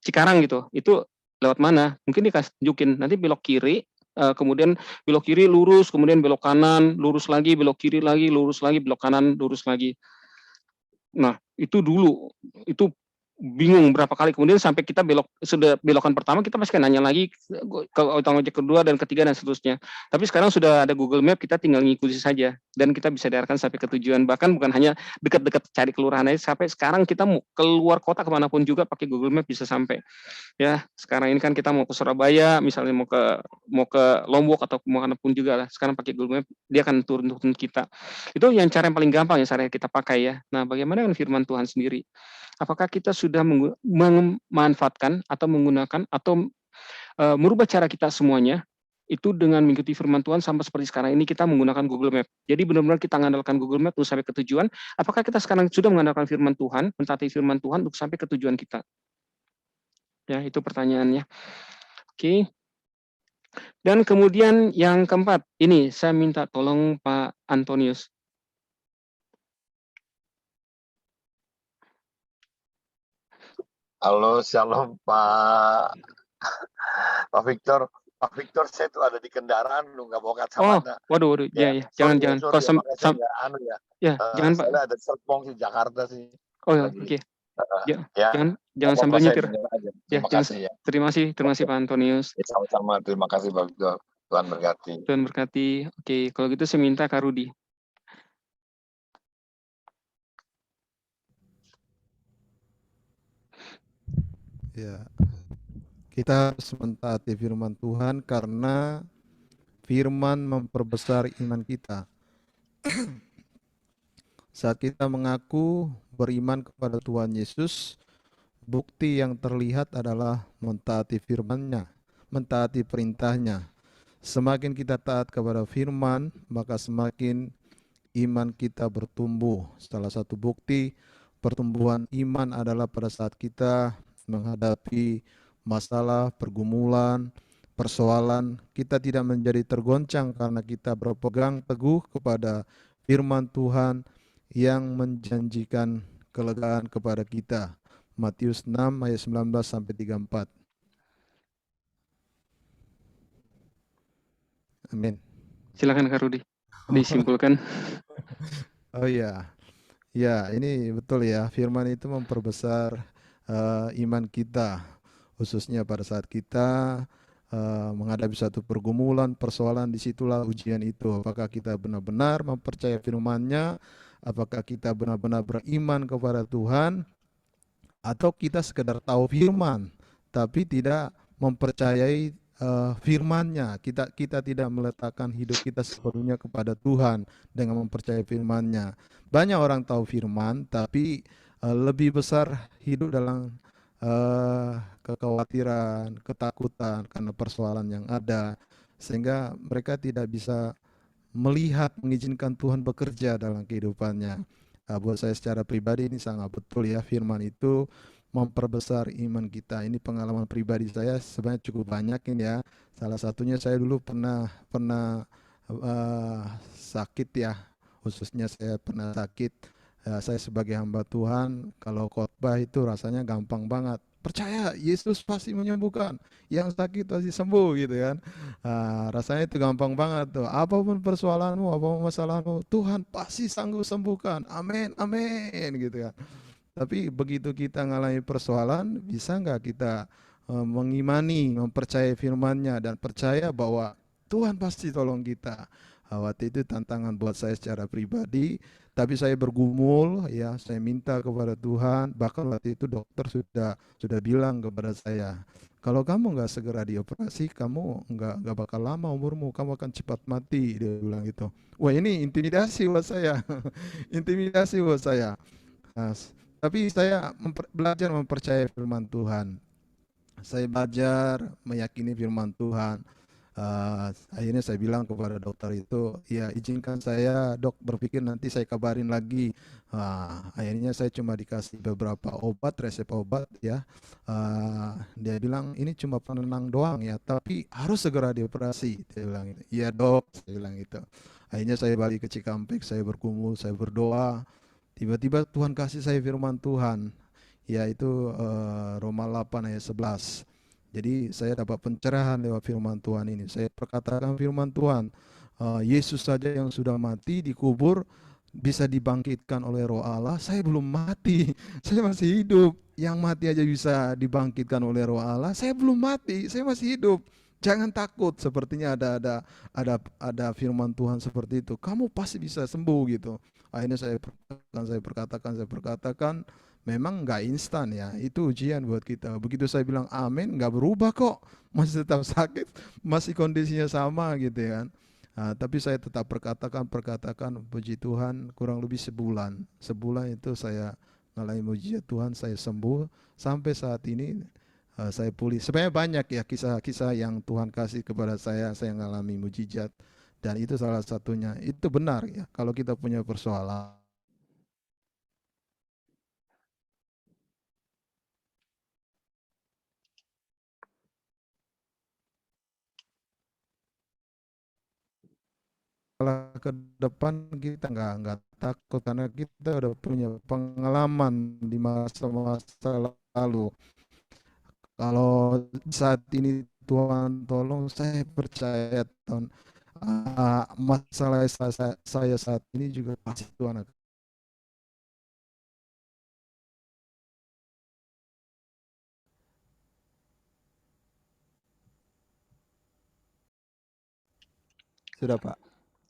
[SPEAKER 2] Cikarang gitu, itu lewat mana? Mungkin dikasih tunjukin, nanti belok kiri, kemudian belok kiri lurus, kemudian belok kanan, lurus lagi, belok kiri lagi, lurus lagi, belok kanan, lurus lagi. Nah, itu dulu, itu bingung berapa kali, kemudian sampai kita sudah belokan pertama kita masih nanya lagi ke tukang ojek kedua dan ketiga dan seterusnya. Tapi sekarang sudah ada Google Map, kita tinggal ngikuti saja dan kita bisa diarahkan sampai ke tujuan. Bahkan bukan hanya dekat-dekat cari kelurahan aja, sampai sekarang kita mau keluar kota kemanapun juga pakai Google Map bisa sampai. Ya, sekarang ini kan kita mau ke Surabaya, misalnya mau ke Lombok atau kemanapun juga lah. Sekarang pakai Google Map, dia akan turun kita. Itu yang cara yang paling gampang yang saya kita pakai ya. Nah, bagaimana dengan firman Tuhan sendiri? Apakah kita sudah memanfaatkan atau menggunakan atau merubah cara kita semuanya itu dengan mengikuti firman Tuhan sama seperti sekarang ini kita menggunakan Google Map. Jadi benar-benar kita mengandalkan Google Map untuk sampai ke tujuan. Apakah kita sekarang sudah mengandalkan firman Tuhan, mentaati firman Tuhan untuk sampai ke tujuan kita? Ya, itu pertanyaannya. Oke. Dan kemudian yang keempat, ini saya minta tolong Pak Antonius.
[SPEAKER 9] Halo, shalom Pak Victor. Pak Victor, saya tuh ada di kendaraan, lu nggak bawa kacamata.
[SPEAKER 2] Waduh, ya. Jangan. Jangan Pak.
[SPEAKER 9] Saya ada Serpong di Jakarta sih.
[SPEAKER 2] Oke. Jangan sambil nyetir. Terima kasih Pak Antonius.
[SPEAKER 9] Sama-sama, terima kasih Pak Victor. Tuhan berkati.
[SPEAKER 2] Tuhan berkati. Oke, kalau gitu saya minta Kak Rudi.
[SPEAKER 1] Ya, kita harus mentaati firman Tuhan karena firman memperbesar iman kita. Saat kita mengaku beriman kepada Tuhan Yesus, bukti yang terlihat adalah mentaati firman-Nya, mentaati perintahnya. Semakin kita taat kepada firman, maka semakin iman kita bertumbuh. Salah satu bukti pertumbuhan iman adalah pada saat kita menghadapi masalah, pergumulan, persoalan, kita tidak menjadi tergoncang karena kita berpegang teguh kepada firman Tuhan yang menjanjikan kelegaan kepada kita. Matius 6 ayat 19 sampai 34. Amin.
[SPEAKER 2] Silakan Kak Rudi, disimpulkan.
[SPEAKER 1] Oh iya. Ya, ini betul ya. Firman itu memperbesar iman kita, khususnya pada saat kita menghadapi satu pergumulan, persoalan, disitulah ujian itu. Apakah kita benar-benar mempercayai firman-Nya? Apakah kita benar-benar beriman kepada Tuhan? Atau kita sekedar tahu firman, tapi tidak mempercayai firman-Nya. Kita tidak meletakkan hidup kita sepenuhnya kepada Tuhan dengan mempercayai firman-Nya. Banyak orang tahu firman, tapi lebih besar hidup dalam kekhawatiran, ketakutan karena persoalan yang ada, sehingga mereka tidak bisa melihat, mengizinkan Tuhan bekerja dalam kehidupannya. Buat saya secara pribadi ini sangat betul ya, firman itu memperbesar iman kita. Ini pengalaman pribadi saya sebenarnya cukup banyak ini ya. Salah satunya saya dulu pernah sakit ya, khususnya saya pernah sakit. Saya sebagai hamba Tuhan, kalau khotbah itu rasanya gampang banget. Percaya Yesus pasti menyembuhkan, yang sakit pasti sembuh gitu kan. Rasanya itu gampang banget tuh. Apapun persoalanmu, apapun masalahmu, Tuhan pasti sanggup sembuhkan. Amin, amin gitu kan. Tapi begitu kita ngalami persoalan, bisa nggak kita mengimani, mempercayai firman-Nya dan percaya bahwa Tuhan pasti tolong kita. Waktu itu tantangan buat saya secara pribadi, tapi saya bergumul ya, saya minta kepada Tuhan. Bahkan waktu itu dokter sudah bilang kepada saya, kalau kamu nggak segera dioperasi, kamu nggak bakal lama umurmu, kamu akan cepat mati. Dia bilang gitu. Wah, ini intimidasi buat saya, intimidasi buat saya. Nah, tapi saya belajar mempercayai firman Tuhan. Saya belajar meyakini firman Tuhan. Akhirnya saya bilang kepada dokter itu, ya izinkan saya dok berpikir, nanti saya kabarin lagi. Akhirnya saya cuma dikasih beberapa obat, resep obat ya. Dia bilang ini cuma penenang doang ya, tapi harus segera dioperasi. Dia bilang gitu. Iya dok, saya bilang gitu. Akhirnya saya balik ke Cikampek, saya bergumul, saya berdoa. Tiba-tiba Tuhan kasih saya firman Tuhan, yaitu Roma 8 ayat 11. Jadi saya dapat pencerahan lewat firman Tuhan ini. Saya perkatakan firman Tuhan, Yesus saja yang sudah mati dikubur bisa dibangkitkan oleh Roh Allah. Saya belum mati, saya masih hidup. Yang mati aja bisa dibangkitkan oleh Roh Allah. Saya belum mati, saya masih hidup. Jangan takut. Sepertinya ada firman Tuhan seperti itu. Kamu pasti bisa sembuh gitu. Akhirnya saya perkatakan. Memang nggak instan ya, itu ujian buat kita. Begitu saya bilang amin, nggak berubah kok, masih tetap sakit, masih kondisinya sama gitu ya kan. Tapi saya tetap perkatakan, puji Tuhan, kurang lebih sebulan itu saya ngalami mujizat Tuhan, saya sembuh. Sampai saat ini saya pulih. Sebenarnya banyak ya kisah-kisah yang Tuhan kasih kepada saya ngalami mujizat. Dan itu salah satunya. Itu benar ya, kalau kita punya persoalan, ke depan kita nggak takut karena kita udah punya pengalaman di masa-masa lalu. Kalau saat ini Tuhan tolong, saya percaya Tuhan, masalah saya saat ini juga pasti Tuhan akan. Sudah Pak.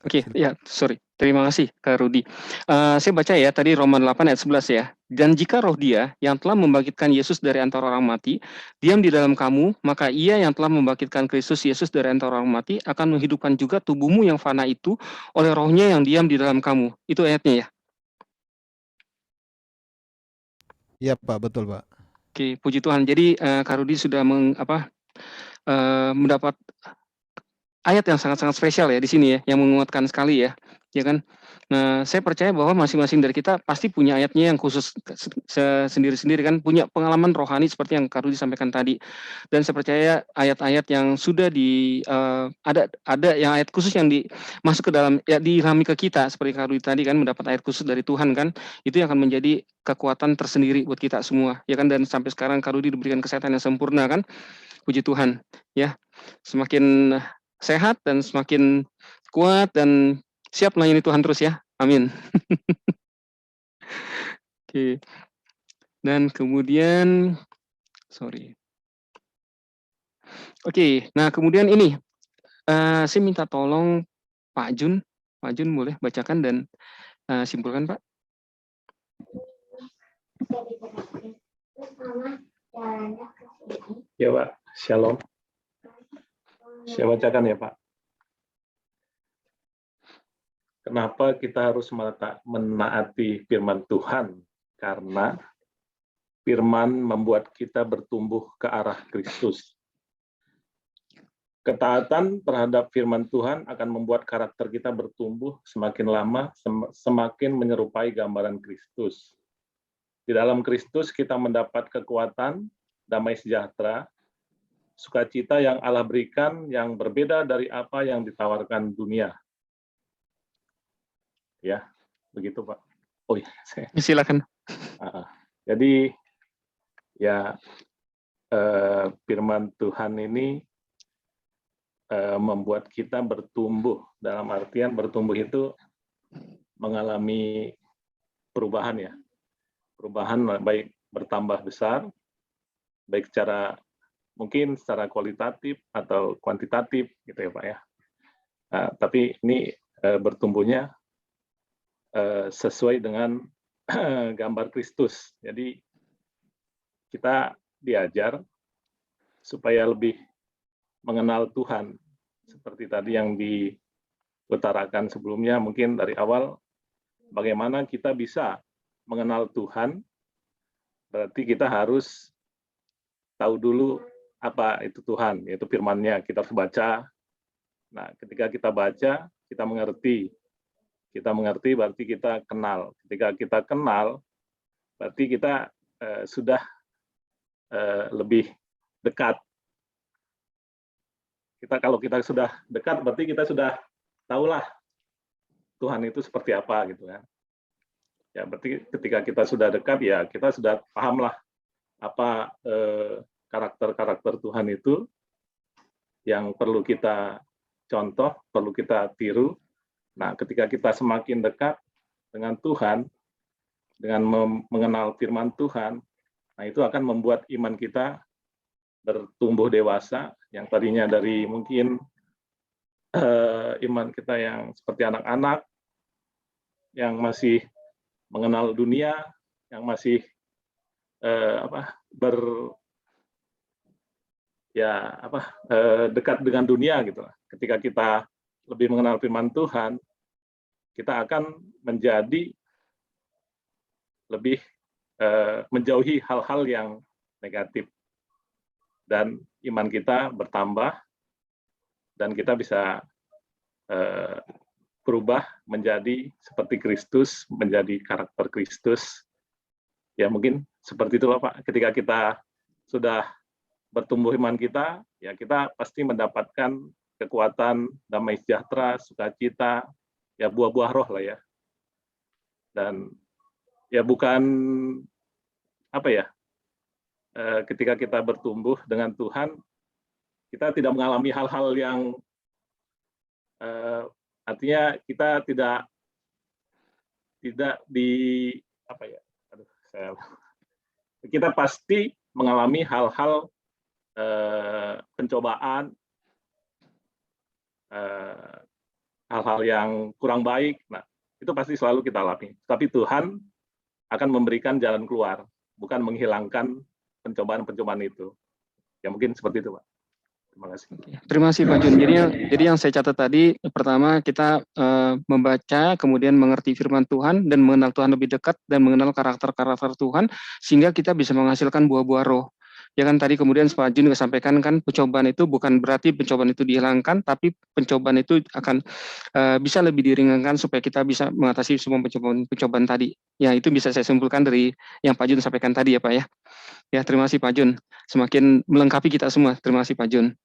[SPEAKER 2] Oke, ya, sorry. Terima kasih, Kak Rudi. Saya baca ya, tadi Roma 8 ayat 11 ya. Dan jika roh Dia yang telah membangkitkan Yesus dari antara orang mati, diam di dalam kamu, maka Ia yang telah membangkitkan Kristus Yesus dari antara orang mati akan menghidupkan juga tubuhmu yang fana itu oleh rohnya yang diam di dalam kamu. Itu ayatnya ya?
[SPEAKER 1] Iya Pak, betul Pak.
[SPEAKER 2] Oke, puji Tuhan. Jadi Kak Rudi sudah mendapat ayat yang sangat-sangat spesial ya di sini ya, yang menguatkan sekali ya, ya kan. Nah, saya percaya bahwa masing-masing dari kita pasti punya ayatnya yang khusus sendiri-sendiri kan, punya pengalaman rohani seperti yang Kak Rudi sampaikan tadi. Dan saya percaya ayat-ayat yang sudah ada yang ayat khusus yang masuk ke dalam ya diilhami ke kita seperti Kak Rudi tadi kan, mendapat ayat khusus dari Tuhan kan, itu yang akan menjadi kekuatan tersendiri buat kita semua ya kan. Dan sampai sekarang Kak Rudi diberikan kesehatan yang sempurna kan, puji Tuhan ya, semakin sehat dan semakin kuat dan siap melayani Tuhan terus ya. Amin. Oke. Dan kemudian Oke, nah kemudian ini saya minta tolong Pak Jun boleh bacakan dan simpulkan Pak.
[SPEAKER 10] Ya Pak, Shalom. Saya bacakan ya Pak. Kenapa kita harus menaati firman Tuhan? Karena firman membuat kita bertumbuh ke arah Kristus. Ketaatan terhadap firman Tuhan akan membuat karakter kita bertumbuh semakin lama, semakin menyerupai gambaran Kristus. Di dalam Kristus kita mendapat kekuatan, damai sejahtera, sukacita yang Allah berikan yang berbeda dari apa yang ditawarkan dunia. Ya, begitu Pak. Oh ya,
[SPEAKER 2] silakan.
[SPEAKER 10] Jadi ya firman Tuhan ini membuat kita bertumbuh. Dalam artian bertumbuh itu mengalami perubahan ya. Perubahan baik bertambah besar, baik mungkin secara kualitatif atau kuantitatif gitu ya Pak ya. Nah, tapi ini bertumbuhnya sesuai dengan gambar Kristus. Jadi kita diajar supaya lebih mengenal Tuhan. Seperti tadi yang diutarakan sebelumnya, mungkin dari awal, bagaimana kita bisa mengenal Tuhan, berarti kita harus tahu dulu apa itu Tuhan, yaitu firman-Nya. Kita harus baca. Nah, ketika kita baca, kita mengerti. Kita mengerti berarti kita kenal. Ketika kita kenal, berarti kita sudah lebih dekat. Kalau kita sudah dekat, berarti kita sudah tahulah Tuhan itu seperti apa gitu kan. Ya berarti ketika kita sudah dekat ya kita sudah pahamlah apa karakter-karakter Tuhan itu yang perlu kita contoh, perlu kita tiru. Nah, ketika kita semakin dekat dengan Tuhan, dengan mengenal firman Tuhan, nah itu akan membuat iman kita bertumbuh dewasa, yang tadinya dari mungkin iman kita yang seperti anak-anak, yang masih mengenal dunia, yang masih dekat dengan dunia gitu. Ketika kita lebih mengenal firman Tuhan, kita akan menjadi lebih menjauhi hal-hal yang negatif. Dan iman kita bertambah, dan kita bisa berubah menjadi seperti Kristus, menjadi karakter Kristus. Ya mungkin seperti itulah Pak, ketika kita sudah bertumbuh iman kita, ya kita pasti mendapatkan kekuatan, damai sejahtera, sukacita, ya buah-buah roh lah ya. Dan ya bukan ketika kita bertumbuh dengan Tuhan, kita tidak mengalami hal-hal yang artinya kita tidak kita pasti mengalami hal-hal pencobaan, hal-hal yang kurang baik. Nah, itu pasti selalu kita alami. Tapi Tuhan akan memberikan jalan keluar, bukan menghilangkan pencobaan-pencobaan itu. Ya mungkin seperti itu, Pak. Terima kasih.
[SPEAKER 2] Terima kasih Pak Jun. Jadi yang saya catat tadi, pertama kita membaca, kemudian mengerti firman Tuhan, dan mengenal Tuhan lebih dekat, dan mengenal karakter-karakter Tuhan, sehingga kita bisa menghasilkan buah-buah roh. Ya kan tadi kemudian Pak Jun juga sampaikan kan pencobaan itu bukan berarti pencobaan itu dihilangkan, tapi pencobaan itu akan bisa lebih diringankan supaya kita bisa mengatasi semua pencobaan tadi. Ya itu bisa saya simpulkan dari yang Pak Jun sampaikan tadi ya Pak ya. Ya terima kasih Pak Jun. Semakin melengkapi kita semua. Terima kasih Pak Jun.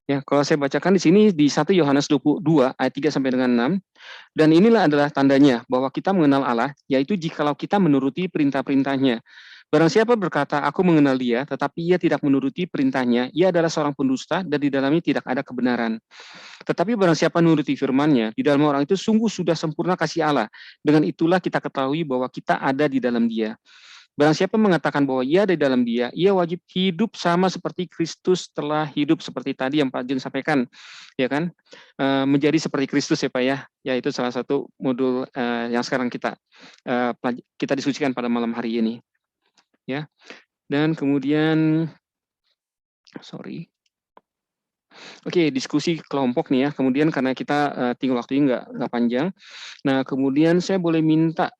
[SPEAKER 2] Ya, kalau saya bacakan di sini di 1 Yohanes 22 ayat 3 sampai dengan 6, dan inilah adalah tandanya bahwa kita mengenal Allah, yaitu jikalau kita menuruti perintah-perintahnya. Barang siapa berkata, aku mengenal dia, tetapi ia tidak menuruti perintahnya, ia adalah seorang pendusta dan di dalamnya tidak ada kebenaran. Tetapi barang siapa menuruti firman-Nya, di dalam orang itu sungguh sudah sempurna kasih Allah. Dengan itulah kita ketahui bahwa kita ada di dalam Dia. Barang siapa mengatakan bahwa ia ada di dalam Dia, ia wajib hidup sama seperti Kristus telah hidup, seperti tadi yang Pak Jun sampaikan, ya kan? Menjadi seperti Kristus ya Pak ya. Ya itu salah satu modul yang sekarang kita diskusikan pada malam hari ini. Ya. Dan kemudian Oke, diskusi kelompok nih ya. Kemudian karena kita tinggal waktunya nggak panjang. Nah, kemudian saya boleh minta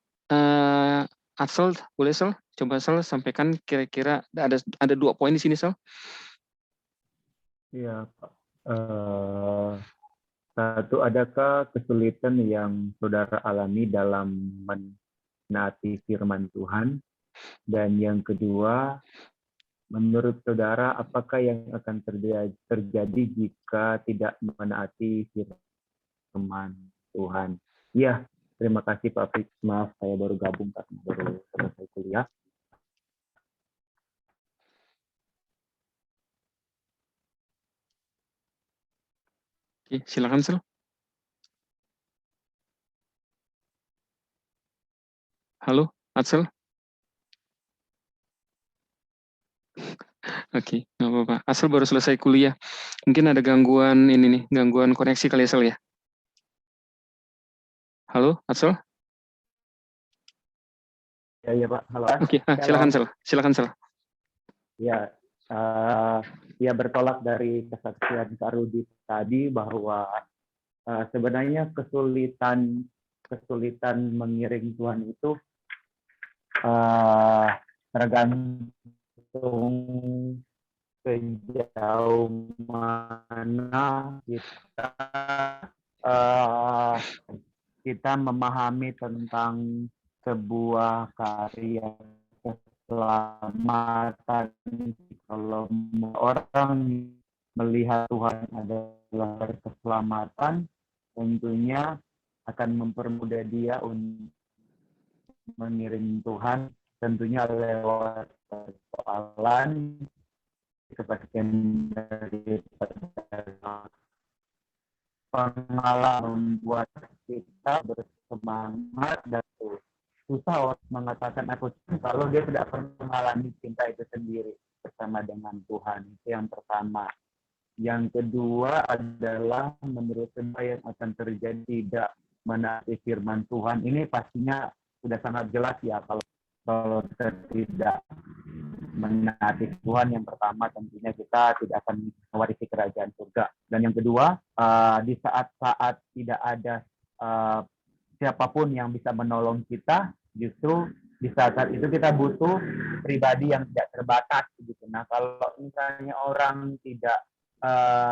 [SPEAKER 2] Atsel, boleh Sel? Coba Sel sampaikan kira-kira ada 2 poin di sini Sel.
[SPEAKER 11] Iya, Pak. Satu, adakah kesulitan yang saudara alami dalam menaati firman Tuhan? Dan yang kedua, menurut saudara, apakah yang akan terjadi jika tidak menaati firman Tuhan? Ya, terima kasih Pak Fik. Maaf, saya baru gabung karena baru selesai kuliah.
[SPEAKER 2] Oke, silakan Sel. Halo, Atsel. Oke, nggak apa-apa. Asal baru selesai kuliah. Mungkin ada gangguan ini nih, gangguan koneksi kali ya, Sel ya. Halo, Atsel?
[SPEAKER 11] Ya Pak. Halo.
[SPEAKER 2] Oke, silakan Sel. Silakan Sel.
[SPEAKER 11] Ya, ya bertolak dari kesaksian Kak Rudi tadi bahwa sebenarnya kesulitan mengiring Tuhan itu tergantung sejauh mana kita memahami tentang sebuah karya keselamatan. Kalau orang melihat Tuhan adalah keselamatan, tentunya akan mempermudah dia untuk mengiring Tuhan, tentunya lewat persoalan kepastian dari pengalaman membuat kita bersemangat dan susah mengatakan aku kalau dia tidak pernah mengalami cinta itu sendiri bersama dengan Tuhan. Itu yang pertama. Yang kedua adalah menurut saya yang akan terjadi tidak menaati firman Tuhan. Ini pastinya sudah sangat jelas ya kalau kita tidak menaati Tuhan, yang pertama tentunya kita tidak akan mewarisi kerajaan surga. Dan yang kedua, di saat-saat tidak ada siapapun yang bisa menolong kita, justru di saat-saat itu kita butuh pribadi yang tidak terbatas begitu. Nah, kalau misalnya orang tidak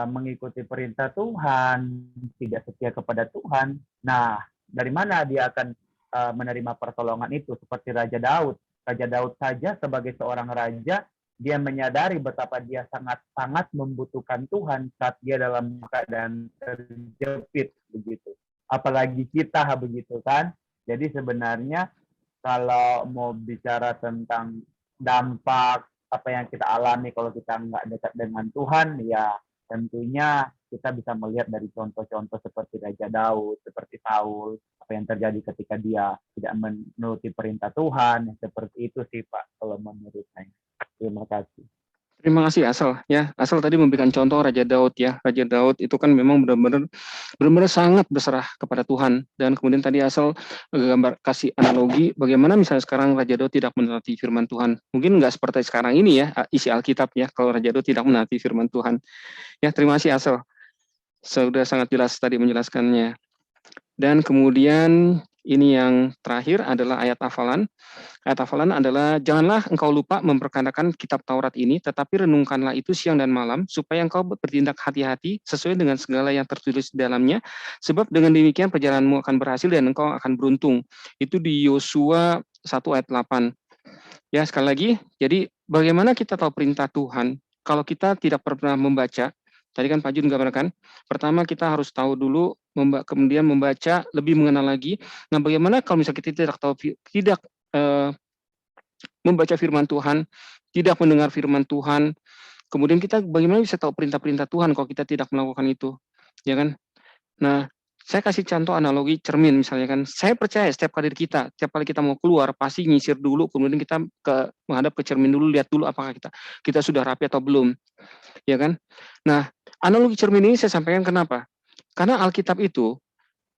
[SPEAKER 11] mengikuti perintah Tuhan, tidak setia kepada Tuhan, nah dari mana dia akan menerima pertolongan itu? Seperti Raja Daud. Raja Daud saja sebagai seorang raja, dia menyadari betapa dia sangat-sangat membutuhkan Tuhan saat dia dalam keadaan terjepit begitu. Apalagi kita begitu kan. Jadi sebenarnya kalau mau bicara tentang dampak apa yang kita alami kalau kita nggak dekat dengan Tuhan, ya tentunya kita bisa melihat dari contoh-contoh seperti Raja Daud, seperti Saul, apa yang terjadi ketika dia tidak menuruti perintah Tuhan. Seperti itu sih Pak, kalau menurut saya. Terima kasih.
[SPEAKER 2] Terima kasih Asal ya. Asal tadi memberikan contoh Raja Daud ya. Raja Daud itu kan memang benar-benar sangat berserah kepada Tuhan, dan kemudian tadi Asal gambar kasih analogi bagaimana misalnya sekarang Raja Daud tidak menaati firman Tuhan. Mungkin nggak seperti sekarang ini ya isi Alkitab ya kalau Raja Daud tidak menaati firman Tuhan. Ya, terima kasih Asal. Sudah sangat jelas tadi menjelaskannya. Dan kemudian Ini yang terakhir adalah ayat hafalan. Ayat hafalan adalah, janganlah engkau lupa memperkatakan kitab Taurat ini, tetapi renungkanlah itu siang dan malam, supaya engkau bertindak hati-hati sesuai dengan segala yang tertulis di dalamnya, sebab dengan demikian perjalananmu akan berhasil dan engkau akan beruntung. Itu di Yosua 1 ayat 8. Ya, sekali lagi, jadi bagaimana kita tahu perintah Tuhan kalau kita tidak pernah membaca? Tadi kan Pak Jun gambarkan, pertama kita harus tahu dulu, kemudian membaca, lebih mengenal lagi. Nah, bagaimana kalau misalnya kita tidak tahu, tidak membaca firman Tuhan, tidak mendengar firman Tuhan, kemudian kita bagaimana bisa tahu perintah-perintah Tuhan kalau kita tidak melakukan itu, ya kan? Nah, saya kasih contoh analogi cermin misalnya kan. Saya percaya setiap kali kita mau keluar pasti nyisir dulu, kemudian kita menghadap ke cermin dulu, lihat dulu apakah kita sudah rapi atau belum, ya kan? Nah, analogi cermin ini saya sampaikan kenapa? Karena Alkitab itu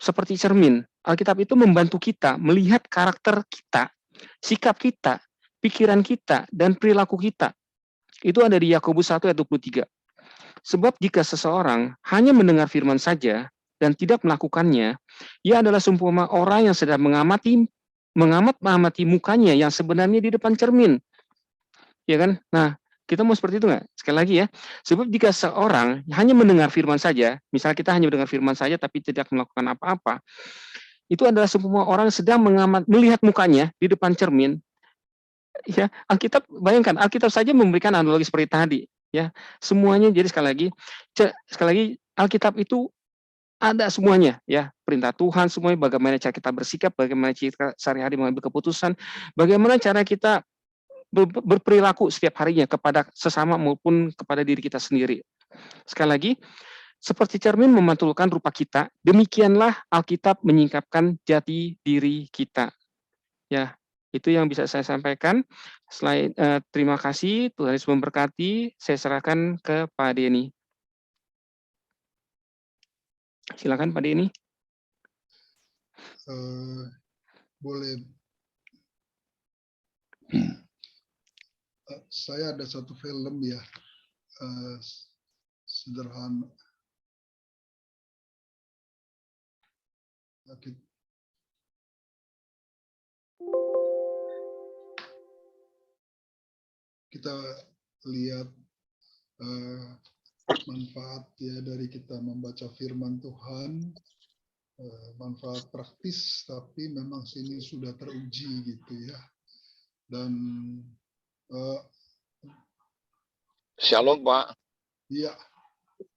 [SPEAKER 2] seperti cermin. Alkitab itu membantu kita melihat karakter kita, sikap kita, pikiran kita, dan perilaku kita. Itu ada di Yakobus 1 ayat 23. Sebab jika seseorang hanya mendengar firman saja dan tidak melakukannya, ia adalah seumpama orang yang sedang mengamati mukanya yang sebenarnya di depan cermin. Ya kan? Nah, kita mau seperti itu nggak? Sekali lagi ya, sebab jika seorang hanya mendengar firman saja, misalnya kita hanya mendengar firman saja tapi tidak melakukan apa-apa, itu adalah seumpama orang yang sedang melihat mukanya di depan cermin. Ya, Alkitab, bayangkan, Alkitab saja memberikan analogi seperti tadi. Ya, semuanya. Jadi sekali lagi Alkitab itu ada semuanya, ya, perintah Tuhan semuanya, bagaimana cara kita bersikap, bagaimana cara sehari-hari mengambil keputusan, bagaimana cara kita berperilaku setiap harinya kepada sesama maupun kepada diri kita sendiri. Sekali lagi, seperti cermin memantulkan rupa kita, demikianlah Alkitab menyingkapkan jati diri kita. Ya, itu yang bisa saya sampaikan. Selain terima kasih, Tuhan Yesus memberkati. Saya serahkan ke Pak Denny. Silakan Pak Denny.
[SPEAKER 5] Boleh. Saya ada satu film ya, sederhana. Kita lihat manfaat ya dari kita membaca firman Tuhan, manfaat praktis, tapi memang sini sudah teruji gitu ya. Dan
[SPEAKER 9] Shalom Pak.
[SPEAKER 5] Iya.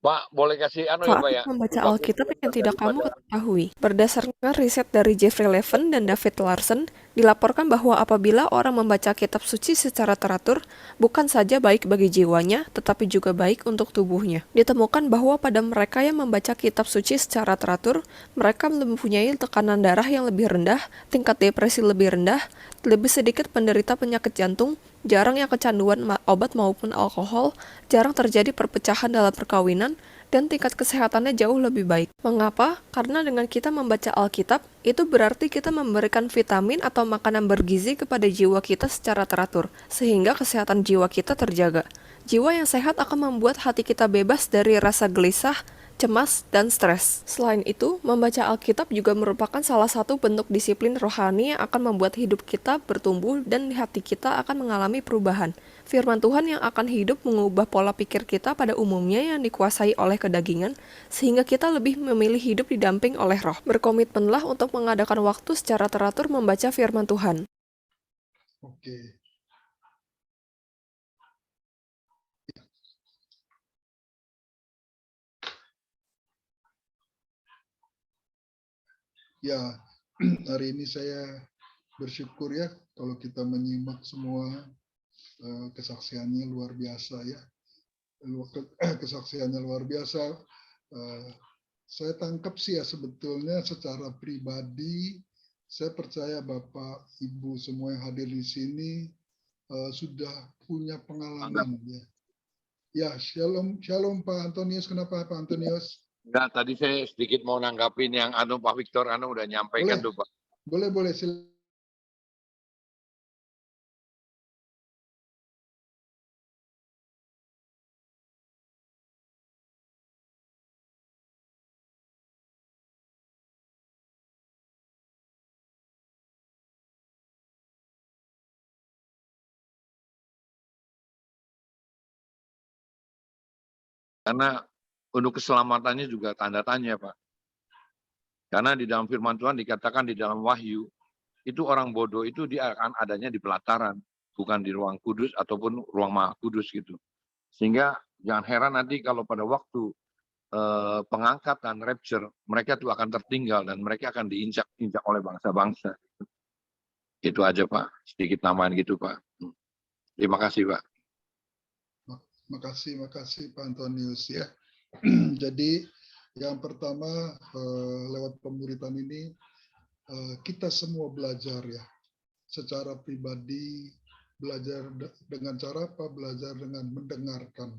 [SPEAKER 9] Pak, boleh kasih ya Pak ya?
[SPEAKER 12] Membaca Alkitab yang tidak kamu ketahui. Berdasarkan riset dari Jeffrey Levin dan David Larson, dilaporkan bahwa apabila orang membaca kitab suci secara teratur, bukan saja baik bagi jiwanya, tetapi juga baik untuk tubuhnya. Ditemukan bahwa pada mereka yang membaca kitab suci secara teratur, mereka mempunyai tekanan darah yang lebih rendah, tingkat depresi lebih rendah, lebih sedikit penderita penyakit jantung, jarang yang kecanduan obat maupun alkohol, jarang terjadi perpecahan dalam perkawinan, dan tingkat kesehatannya jauh lebih baik. Mengapa? Karena dengan kita membaca Alkitab, itu berarti kita memberikan vitamin atau makanan bergizi kepada jiwa kita secara teratur, sehingga kesehatan jiwa kita terjaga. Jiwa yang sehat akan membuat hati kita bebas dari rasa gelisah, cemas, dan stres. Selain itu, membaca Alkitab juga merupakan salah satu bentuk disiplin rohani yang akan membuat hidup kita bertumbuh dan hati kita akan mengalami perubahan. Firman Tuhan yang akan hidup mengubah pola pikir kita pada umumnya yang dikuasai oleh kedagingan, sehingga kita lebih memilih hidup didamping oleh roh. Berkomitmenlah untuk mengadakan waktu secara teratur membaca firman Tuhan.
[SPEAKER 5] Oke. Ya, hari ini saya bersyukur ya kalau kita menyimak semua kesaksiannya luar biasa ya. Kesaksiannya luar biasa. Saya tangkap sih ya sebetulnya secara pribadi, saya percaya Bapak, Ibu semua yang hadir di sini sudah punya pengalaman ya. Ya, shalom Pak Antonius. Kenapa Pak Antonius?
[SPEAKER 9] Enggak, tadi saya sedikit mau nanggapin yang Pak Victor udah nyampaikan tuh Pak.
[SPEAKER 5] Boleh silakan.
[SPEAKER 9] Karena untuk keselamatannya juga tanda tanya, Pak. Karena di dalam firman Tuhan dikatakan di dalam Wahyu, itu orang bodoh itu dia akan adanya di pelataran, bukan di ruang kudus ataupun ruang maha kudus gitu. Sehingga jangan heran nanti kalau pada waktu pengangkatan rapture, mereka tuh akan tertinggal dan mereka akan diinjak-injak oleh bangsa-bangsa. Itu aja Pak, sedikit tambahan gitu Pak. Terima kasih Pak.
[SPEAKER 5] Makasih Pak Antonius ya. Jadi yang pertama lewat pemuritan ini kita semua belajar ya, secara pribadi belajar dengan cara apa? Belajar dengan mendengarkan.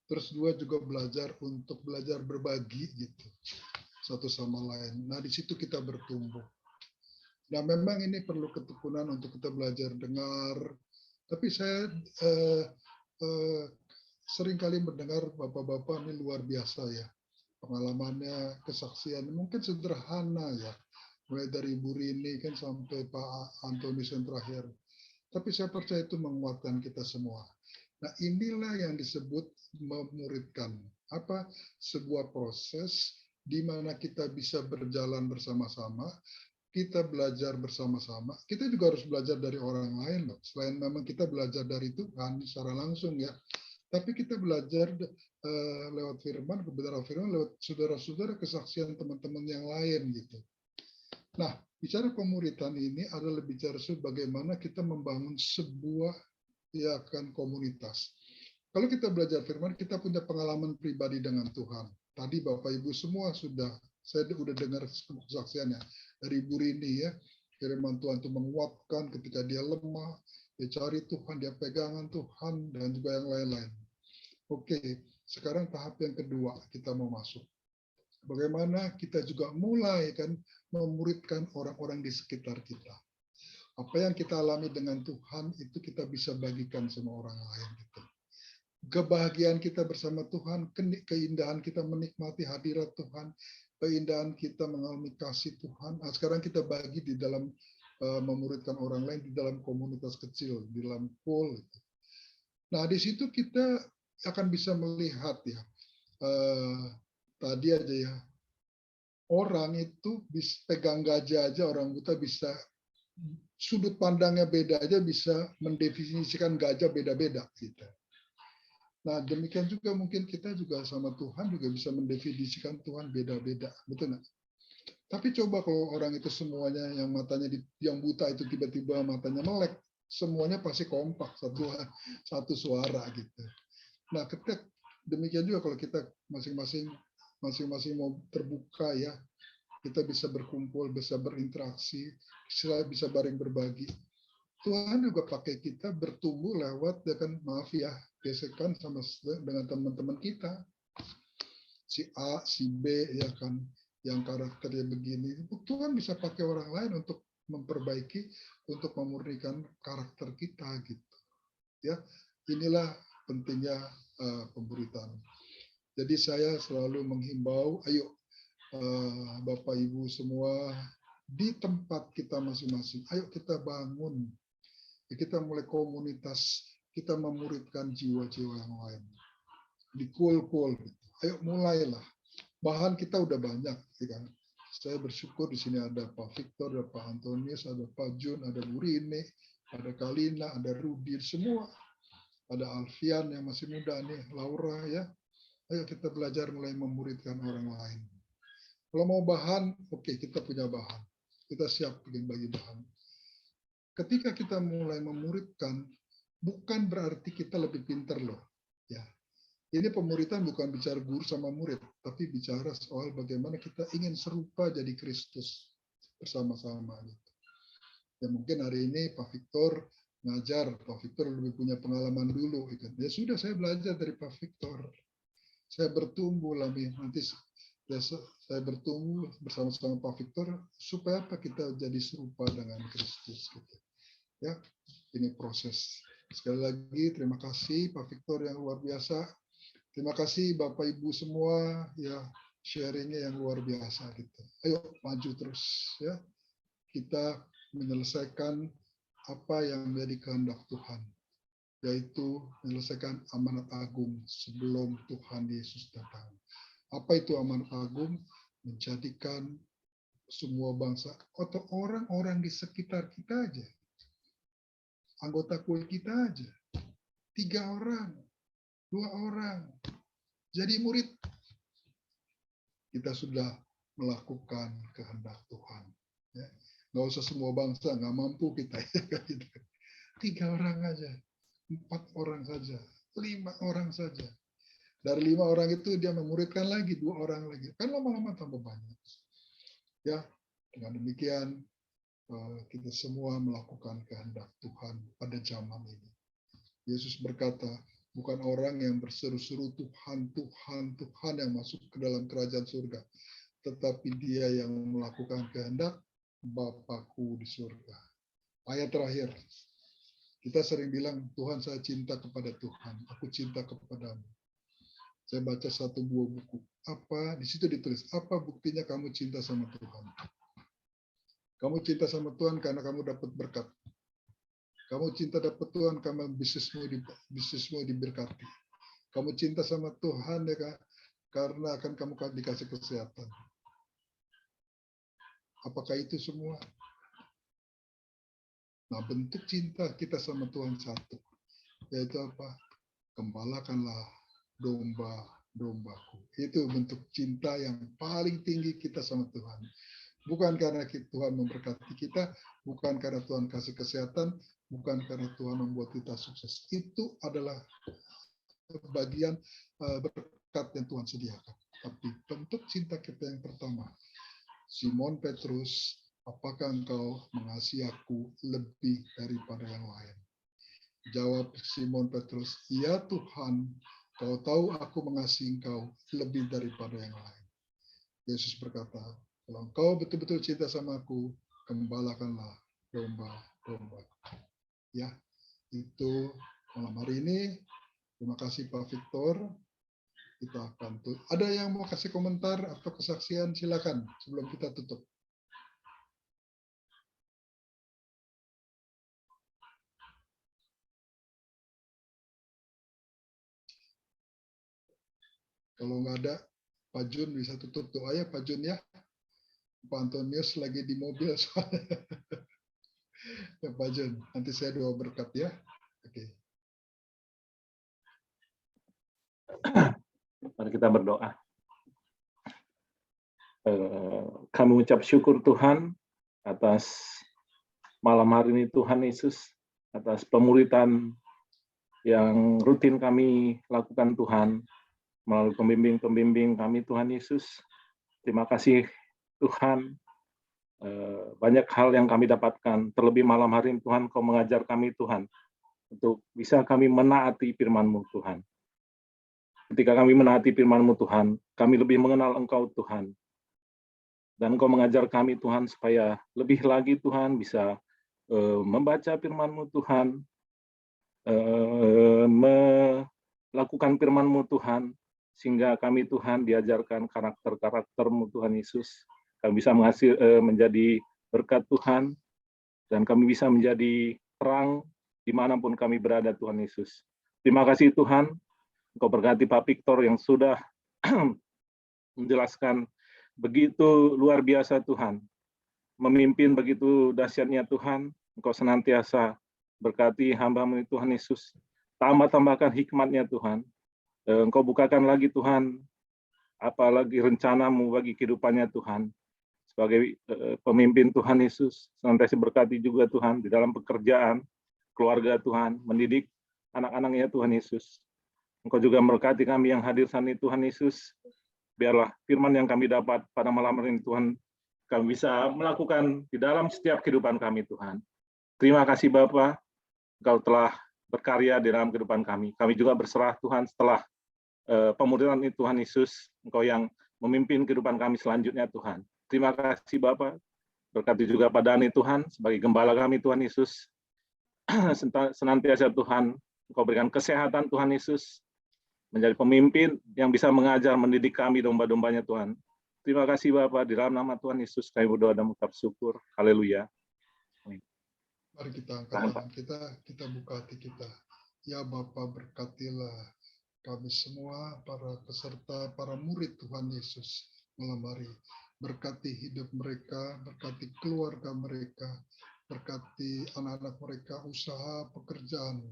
[SPEAKER 5] Terus dua juga belajar untuk belajar berbagi gitu satu sama lain. Nah di situ kita bertumbuh. Nah memang ini perlu ketekunan untuk kita belajar dengar. Tapi saya sering kali mendengar bapak-bapak ini luar biasa ya. Pengalamannya, kesaksian mungkin sederhana ya. Mulai dari Ibu Rini kan sampai Pak Antonius yang terakhir. Tapi saya percaya itu menguatkan kita semua. Nah inilah yang disebut memuridkan. Apa? Sebuah proses di mana kita bisa berjalan bersama-sama, kita belajar bersama-sama. Kita juga harus belajar dari orang lain loh. Selain memang kita belajar dari Tuhan secara langsung ya. Tapi kita belajar lewat firman, kebenaran firman, lewat saudara-saudara, kesaksian teman-teman yang lain gitu. Nah, bicara pemuritan ini adalah bicara bagaimana kita membangun sebuah ya kan komunitas. Kalau kita belajar firman, kita punya pengalaman pribadi dengan Tuhan. Tadi Bapak Ibu semua saya sudah dengar kesaksiannya dari Ibu Rini ya. Firman Tuhan itu menguatkan ketika dia lemah, dia cari Tuhan, dia pegangan Tuhan, dan juga yang lain-lain. Oke, sekarang tahap yang kedua kita mau masuk. Bagaimana kita juga mulai kan memuridkan orang-orang di sekitar kita. Apa yang kita alami dengan Tuhan itu kita bisa bagikan sama orang lain gitu. Kebahagiaan kita bersama Tuhan, keindahan kita menikmati hadirat Tuhan, keindahan kita mengalami kasih Tuhan. Nah, sekarang kita bagi di dalam memuridkan orang lain di dalam komunitas kecil, di dalam pool. Gitu. Nah, di situ kita akan bisa melihat ya. Tadi aja ya. Orang itu bisa pegang gajah aja, orang buta bisa sudut pandangnya beda aja bisa mendefinisikan gajah beda-beda gitu. Nah demikian juga mungkin kita juga sama Tuhan juga bisa mendefinisikan Tuhan beda-beda, betul nggak? Tapi coba kalau orang itu semuanya yang matanya yang buta itu tiba-tiba matanya melek, semuanya pasti kompak satu suara gitu. Nah ketika demikian juga kalau kita masing-masing mau terbuka ya. Kita bisa berkumpul, bisa berinteraksi, bisa bareng berbagi. Tuhan juga pakai kita bertumbuh lewat, ya kan, maaf ya, gesekan sama dengan teman-teman kita. Si A, si B, ya kan, yang karakternya begini. Tuhan bisa pakai orang lain untuk memperbaiki, untuk memurnikan karakter kita gitu. Ya, inilah pentingnya pemberitaan. Jadi saya selalu menghimbau, ayo Bapak Ibu semua di tempat kita masing-masing, ayo kita bangun, kita mulai komunitas, kita memuridkan jiwa-jiwa yang lain, di kul-kul, ayo mulailah. Bahan kita udah banyak, ya kan? Saya bersyukur di sini ada Pak Victor, ada Pak Antonius, ada Pak Jun, ada Bu Rini, ada Kalina, ada Rudi, semua, ada Alfian yang masih muda nih, Laura ya, ayo kita belajar mulai memuridkan orang lain. Kalau mau bahan, oke, kita punya bahan. Kita siap bikin bagi bahan. Ketika kita mulai memuridkan, bukan berarti kita lebih pintar loh. Ya, ini pemuritan bukan bicara guru sama murid, tapi bicara soal bagaimana kita ingin serupa jadi Kristus bersama-sama. Gitu. Ya mungkin hari ini Pak Victor ngajar, Pak Victor lebih punya pengalaman dulu. Gitu. Ya sudah, saya belajar dari Pak Victor. Saya bertumbuh lah nih, nanti saya bertumbuh bersama-sama Pak Victor supaya apa kita jadi serupa dengan Kristus gitu. Ya, ini proses. Sekali lagi terima kasih Pak Victor yang luar biasa. Terima kasih Bapak Ibu semua ya, sharingnya yang luar biasa gitu. Ayo maju terus ya. Kita menyelesaikan apa yang menjadi kehendak Tuhan. yaitu menyelesaikan amanat agung sebelum Tuhan Yesus datang. Apa itu amanat agung? Menjadikan semua bangsa atau orang-orang di sekitar kita aja, anggota kuil kita aja, 3 orang, 2 orang, jadi murid. Kita sudah melakukan kehendak Tuhan. Ya. Nggak usah semua bangsa, nggak mampu kita. 3 orang aja, 4 orang saja, 5 orang saja. Dari 5 orang itu dia memuridkan lagi 2 orang lagi. Kan lama-lama tambah banyak. Ya, dengan demikian kita semua melakukan kehendak Tuhan pada zaman ini. Yesus berkata, bukan orang yang berseru-seru Tuhan, Tuhan, Tuhan yang masuk ke dalam kerajaan surga, tetapi dia yang melakukan kehendak Bapakku di surga. Ayat terakhir, kita sering bilang, Tuhan saya cinta kepada Tuhan, aku cinta kepadamu. Saya baca 1 buah buku. Apa di situ ditulis? Apa buktinya kamu cinta sama Tuhan? Kamu cinta sama Tuhan karena kamu dapat berkat. Kamu cinta dapat Tuhan karena bisnismu diberkati. Kamu cinta sama Tuhan ya kan? Karena akan kamu dikasih kesehatan. Apakah itu semua? Nah, bentuk cinta kita sama Tuhan satu, yaitu apa? Gembalakanlah domba-dombaku. Itu bentuk cinta yang paling tinggi kita sama Tuhan. Bukan karena Tuhan memberkati kita, bukan karena Tuhan kasih kesehatan, bukan karena Tuhan membuat kita sukses. Itu adalah bagian berkat yang Tuhan sediakan. Tapi bentuk cinta kita yang pertama, Simon Petrus, apakah engkau mengasihi aku lebih daripada yang lain? Jawab Simon Petrus, ya Tuhan, kau tahu aku mengasihi engkau lebih daripada yang lain. Yesus berkata, kalau engkau betul-betul cinta sama aku, gembalakanlah domba-domba. Ya, itu malam hari ini. Terima kasih Pak Victor. Kita akan tutup. Ada yang mau kasih komentar atau kesaksian? Silakan sebelum kita tutup. Kalau nggak ada, Pak Jun bisa tutup doa ya Pak Jun ya. Pak Antonius lagi di mobil soalnya. Ya Pak Jun, nanti saya doa berkat ya. Oke.
[SPEAKER 10] Mari kita berdoa. Kami ucap syukur Tuhan atas malam hari ini Tuhan Yesus, atas pemuritan yang rutin kami lakukan Tuhan, melalui pembimbing-pembimbing kami Tuhan Yesus. Terima kasih Tuhan, banyak hal yang kami dapatkan, terlebih malam hari ini Tuhan, Kau mengajar kami Tuhan, untuk bisa kami menaati firman-Mu Tuhan. Ketika kami menaati firman-Mu Tuhan, kami lebih mengenal Engkau Tuhan. Dan Engkau mengajar kami Tuhan, supaya lebih lagi Tuhan bisa membaca firman-Mu Tuhan, melakukan firman-Mu Tuhan, sehingga kami Tuhan diajarkan karakter-karakter-Mu Tuhan Yesus. Kami bisa menjadi berkat Tuhan, dan kami bisa menjadi terang dimanapun kami berada Tuhan Yesus. Terima kasih Tuhan, Engkau berkati Pak Victor yang sudah menjelaskan begitu luar biasa Tuhan. Memimpin begitu dahsyatnya Tuhan, Engkau senantiasa berkati hamba-Mu Tuhan Yesus. Tambahkan hikmatnya Tuhan. Engkau bukakan lagi Tuhan, apalagi rencana-Mu bagi kehidupannya Tuhan. Sebagai pemimpin Tuhan Yesus, senantiasa berkati juga Tuhan di dalam pekerjaan, keluarga Tuhan, mendidik anak-anaknya Tuhan Yesus. Engkau juga memberkati kami yang hadir saat ini Tuhan Yesus. Biarlah firman yang kami dapat pada malam hari ini Tuhan, kami bisa melakukan di dalam setiap kehidupan kami Tuhan. Terima kasih Bapa, Engkau telah berkarya di dalam kehidupan kami. Kami juga berserah Tuhan setelah pemuritan ini Tuhan Yesus, Engkau yang memimpin kehidupan kami selanjutnya Tuhan. Terima kasih Bapa, berkati juga pada Dani Tuhan, sebagai gembala kami Tuhan Yesus. Senantiasa Tuhan, Engkau berikan kesehatan Tuhan Yesus, menjadi pemimpin yang bisa mengajar, mendidik kami domba-dombanya Tuhan. Terima kasih Bapa, di dalam nama Tuhan Yesus kami berdoa dan mengucap syukur. Haleluya.
[SPEAKER 5] Mari kita angkat tangan kita buka hati kita. Ya Bapa, berkatilah kami semua, para peserta, para murid Tuhan Yesus malam hari. Berkati hidup mereka, berkati keluarga mereka, berkati anak-anak mereka, usaha, pekerjaan,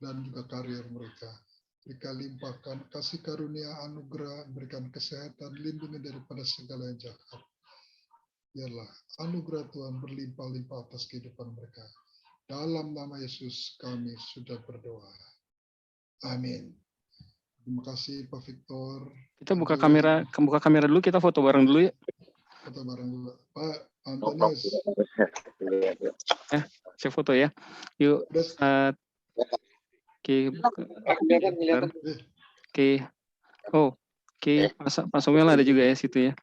[SPEAKER 5] dan juga karir mereka. Berikan limpahkan kasih karunia anugerah, berikan kesehatan, lindungi daripada segala yang jahat. Biarlah anugerah Tuhan berlimpah-limpah atas kehidupan mereka. Dalam nama Yesus kami sudah berdoa. Amin. Terima kasih Pak Victor.
[SPEAKER 2] Kita buka kamera dulu, kita foto bareng dulu ya.
[SPEAKER 5] Foto bareng dulu. Pak Antonius.
[SPEAKER 2] Saya foto ya. Yuk. Oke. Oke. Pak Samuel ada juga ya situ ya.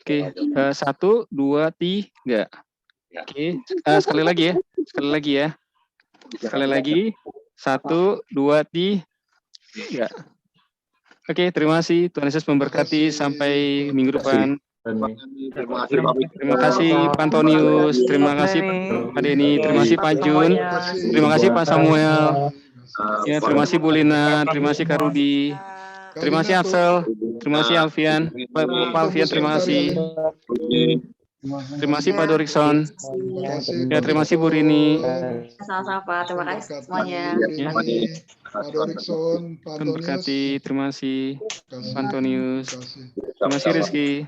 [SPEAKER 2] Oke. 1, 2, 3. Oke. Sekali lagi ya. Sekali lagi. 1, 2, 3. Oke, terima kasih. Tuhan Yesus memberkati. Sampai minggu depan. Terima kasih Pak Antonius. Terima kasih Pak Denny. Terima kasih Pak Jun. Terima kasih Pak Samuel. Ya, terima kasih Bu Lina. Terima kasih Kak Rudi. Terima kasih Axel. Terima kasih Alfian. Pak Alfian, terima kasih. Terima kasih Pak Dorikson. Ya, terima kasih Bu Rini.
[SPEAKER 4] Sama-sama Pak, terima kasih semuanya.
[SPEAKER 5] Pak Dorikson, Pak Antonius.
[SPEAKER 2] Terima kasih Pak Antonius. Terima kasih Rizky.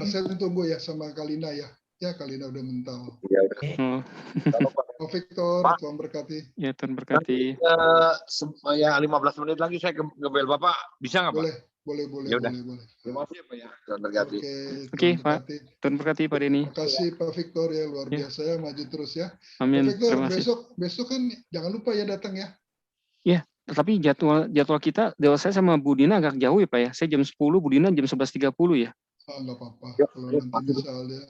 [SPEAKER 5] Saya tunggu ya sama Kalina ya. Ya, Kalina udah mental. Pak Victor, Tuhan berkati.
[SPEAKER 2] Ya, Tuhan berkati.
[SPEAKER 9] Ya 15 menit lagi saya ngebel Bapak, bisa nggak Pak?
[SPEAKER 5] Boleh.
[SPEAKER 9] Terima kasih Pak ya, Tuhan berkati.
[SPEAKER 2] Oke Pak, Tuhan berkati Pak Denny.
[SPEAKER 5] Terima kasih Pak Victor ya, luar biasa ya, maju terus ya.
[SPEAKER 2] Amin.
[SPEAKER 5] Pak Victor, besok kan jangan lupa ya datang ya.
[SPEAKER 2] Ya, tapi jadwal kita, saya sama Bu Dina agak jauh ya Pak ya. Saya jam 10, Bu Dina jam 11.30 ya.
[SPEAKER 5] Nggak apa-apa. Kalau nanti misalnya,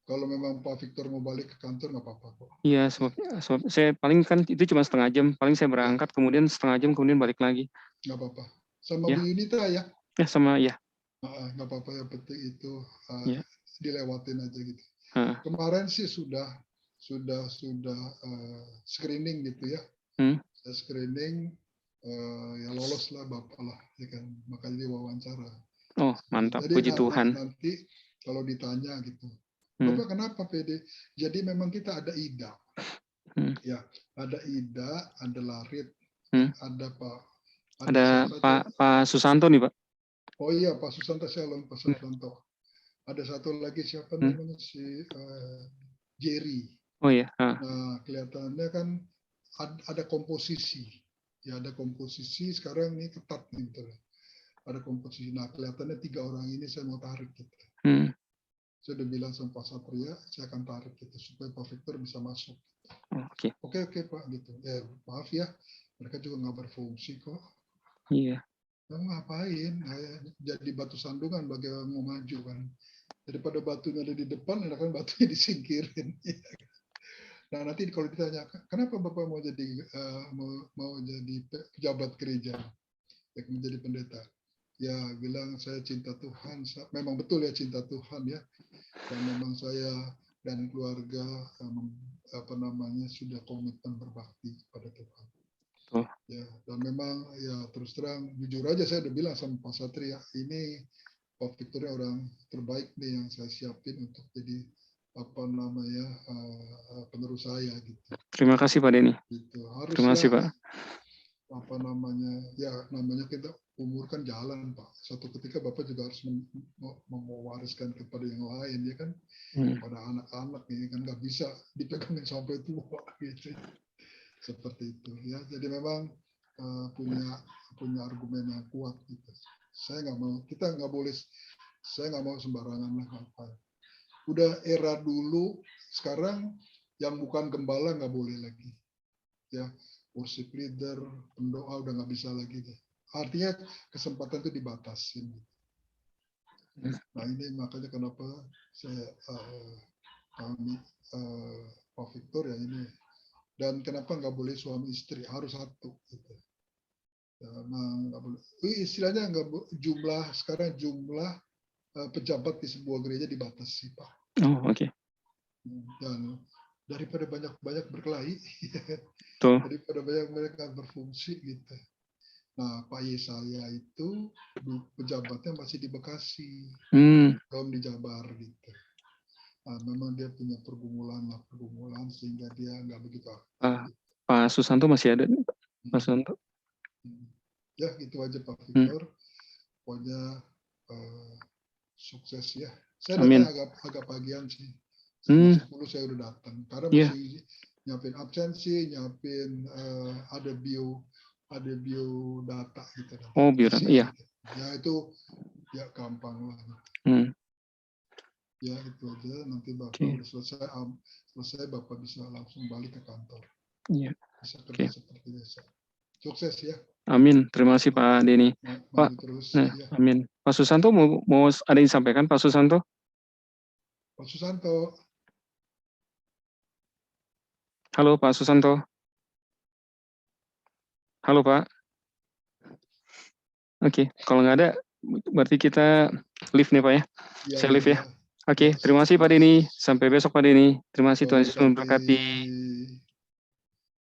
[SPEAKER 5] kalau memang Pak Victor mau balik ke kantor nggak apa-apa kok.
[SPEAKER 2] Iya, sebab saya paling kan itu cuma setengah jam. Paling saya berangkat, kemudian setengah jam, kemudian balik lagi.
[SPEAKER 5] Nggak apa-apa. Sama Bu Yunita ya?
[SPEAKER 2] Ya, sama ya.
[SPEAKER 5] Nggak apa-apa, yang penting itu dilewatin aja gitu. Kemarin sih sudah screening gitu ya. Saya screening, ya lolos lah Bapak lah, ya kan, makanya diwawancara.
[SPEAKER 2] Oh, mantap.
[SPEAKER 5] Jadi
[SPEAKER 2] puji Tuhan.
[SPEAKER 5] Nanti kalau ditanya gitu, Bapak kenapa PD? Jadi memang kita ada IDA. Ya, ada IDA, ada Larit, ada Pak.
[SPEAKER 2] Ada Pak Susanto nih Pak.
[SPEAKER 5] Oh iya, Pak Susanto, Pak Susanto. Ada satu lagi siapa namanya, si Jerry.
[SPEAKER 2] Oh iya.
[SPEAKER 5] Nah, kelihatannya kan ada komposisi. Ya, ada komposisi sekarang ini ketat nih, betul. Ada komposisi. Nah, kelihatannya 3 orang ini saya mau tarik gitu. Saya udah bilang sama Pak Satria, saya akan tarik gitu supaya Pak Victor bisa masuk. Oke Pak gitu. Ya maaf ya, mereka juga nggak berfungsi kok.
[SPEAKER 2] Iya.
[SPEAKER 5] Mau ngapain? Jadi batu sandungan bagi yang mau maju kan. Daripada batunya ada di depan, kan batunya disingkirin. Nah nanti kalau ditanya, kenapa Bapak mau jadi pejabat gereja, ya, menjadi pendeta? Ya bilang saya cinta Tuhan, memang betul ya cinta Tuhan ya, dan memang saya dan keluarga sudah komitmen berbakti kepada Tuhan. Ya, dan memang ya terus terang jujur aja saya udah bilang sama Pak Satria, ini Pak Victor orang terbaik nih yang saya siapin untuk jadi penerus saya gitu.
[SPEAKER 2] Terima kasih Pak Denny.
[SPEAKER 5] Gitu.
[SPEAKER 2] Terima kasih Pak.
[SPEAKER 5] Namanya kita umur kan jalan Pak. Suatu ketika Bapak juga harus mewariskan kepada yang lain ya kan, pada anak-anak ini kan nggak bisa dipegangin sampai tua gitu. Seperti itu ya. Jadi memang punya argumen yang kuat gitu. Saya nggak mau sembarangan lah apa. Udah era dulu, sekarang yang bukan gembala nggak boleh lagi. Ya, worship leader, pendoa udah nggak bisa lagi deh. Artinya kesempatan itu dibatasin. Nah ini makanya kenapa Pak Victor ya ini, dan kenapa nggak boleh suami istri, harus satu. Gitu. Nggak boleh. Istilahnya sekarang jumlah pejabat di sebuah gereja dibatasi Pak.
[SPEAKER 2] Oh oke.
[SPEAKER 5] daripada banyak-banyak berkelahi,
[SPEAKER 2] Betul.
[SPEAKER 5] daripada banyak-banyak nggak berfungsi gitu. Nah, Pak Yesaya itu pejabatnya masih di Bekasi, belum di Jabar gitu. Nah, memang dia punya pergumulan sehingga dia nggak begitu aktif.
[SPEAKER 2] Pak Susanto masih ada nih, Pak Susanto.
[SPEAKER 5] Ya, gitu aja Pak Victor. Pokoknya sukses ya. Saya datang agak pagian sih. Setengah 10 saya udah datang. Karena masih nyiapin absensi, nyiapin ada biodata gitu.
[SPEAKER 2] Oh, biodata, iya.
[SPEAKER 5] Gitu. Ya itu ya gampang lah. Ya itu aja. Nanti Bapak udah selesai Bapak bisa langsung balik ke kantor.
[SPEAKER 2] Iya.
[SPEAKER 5] Bisa kerja seperti biasa. Sukses ya.
[SPEAKER 2] Amin. Terima kasih Pak Denny. Pak,
[SPEAKER 5] ya.
[SPEAKER 2] Amin. Pak Susanto mau ada yang disampaikan, Pak Susanto?
[SPEAKER 5] Pak Susanto.
[SPEAKER 2] Halo Pak Susanto. Halo Pak. Oke, kalau nggak ada, berarti kita live nih Pak ya. Saya live ya. Oke, terima kasih Pak Denny. Sampai besok Pak Denny. Terima kasih Tuhan Yesus memberkati.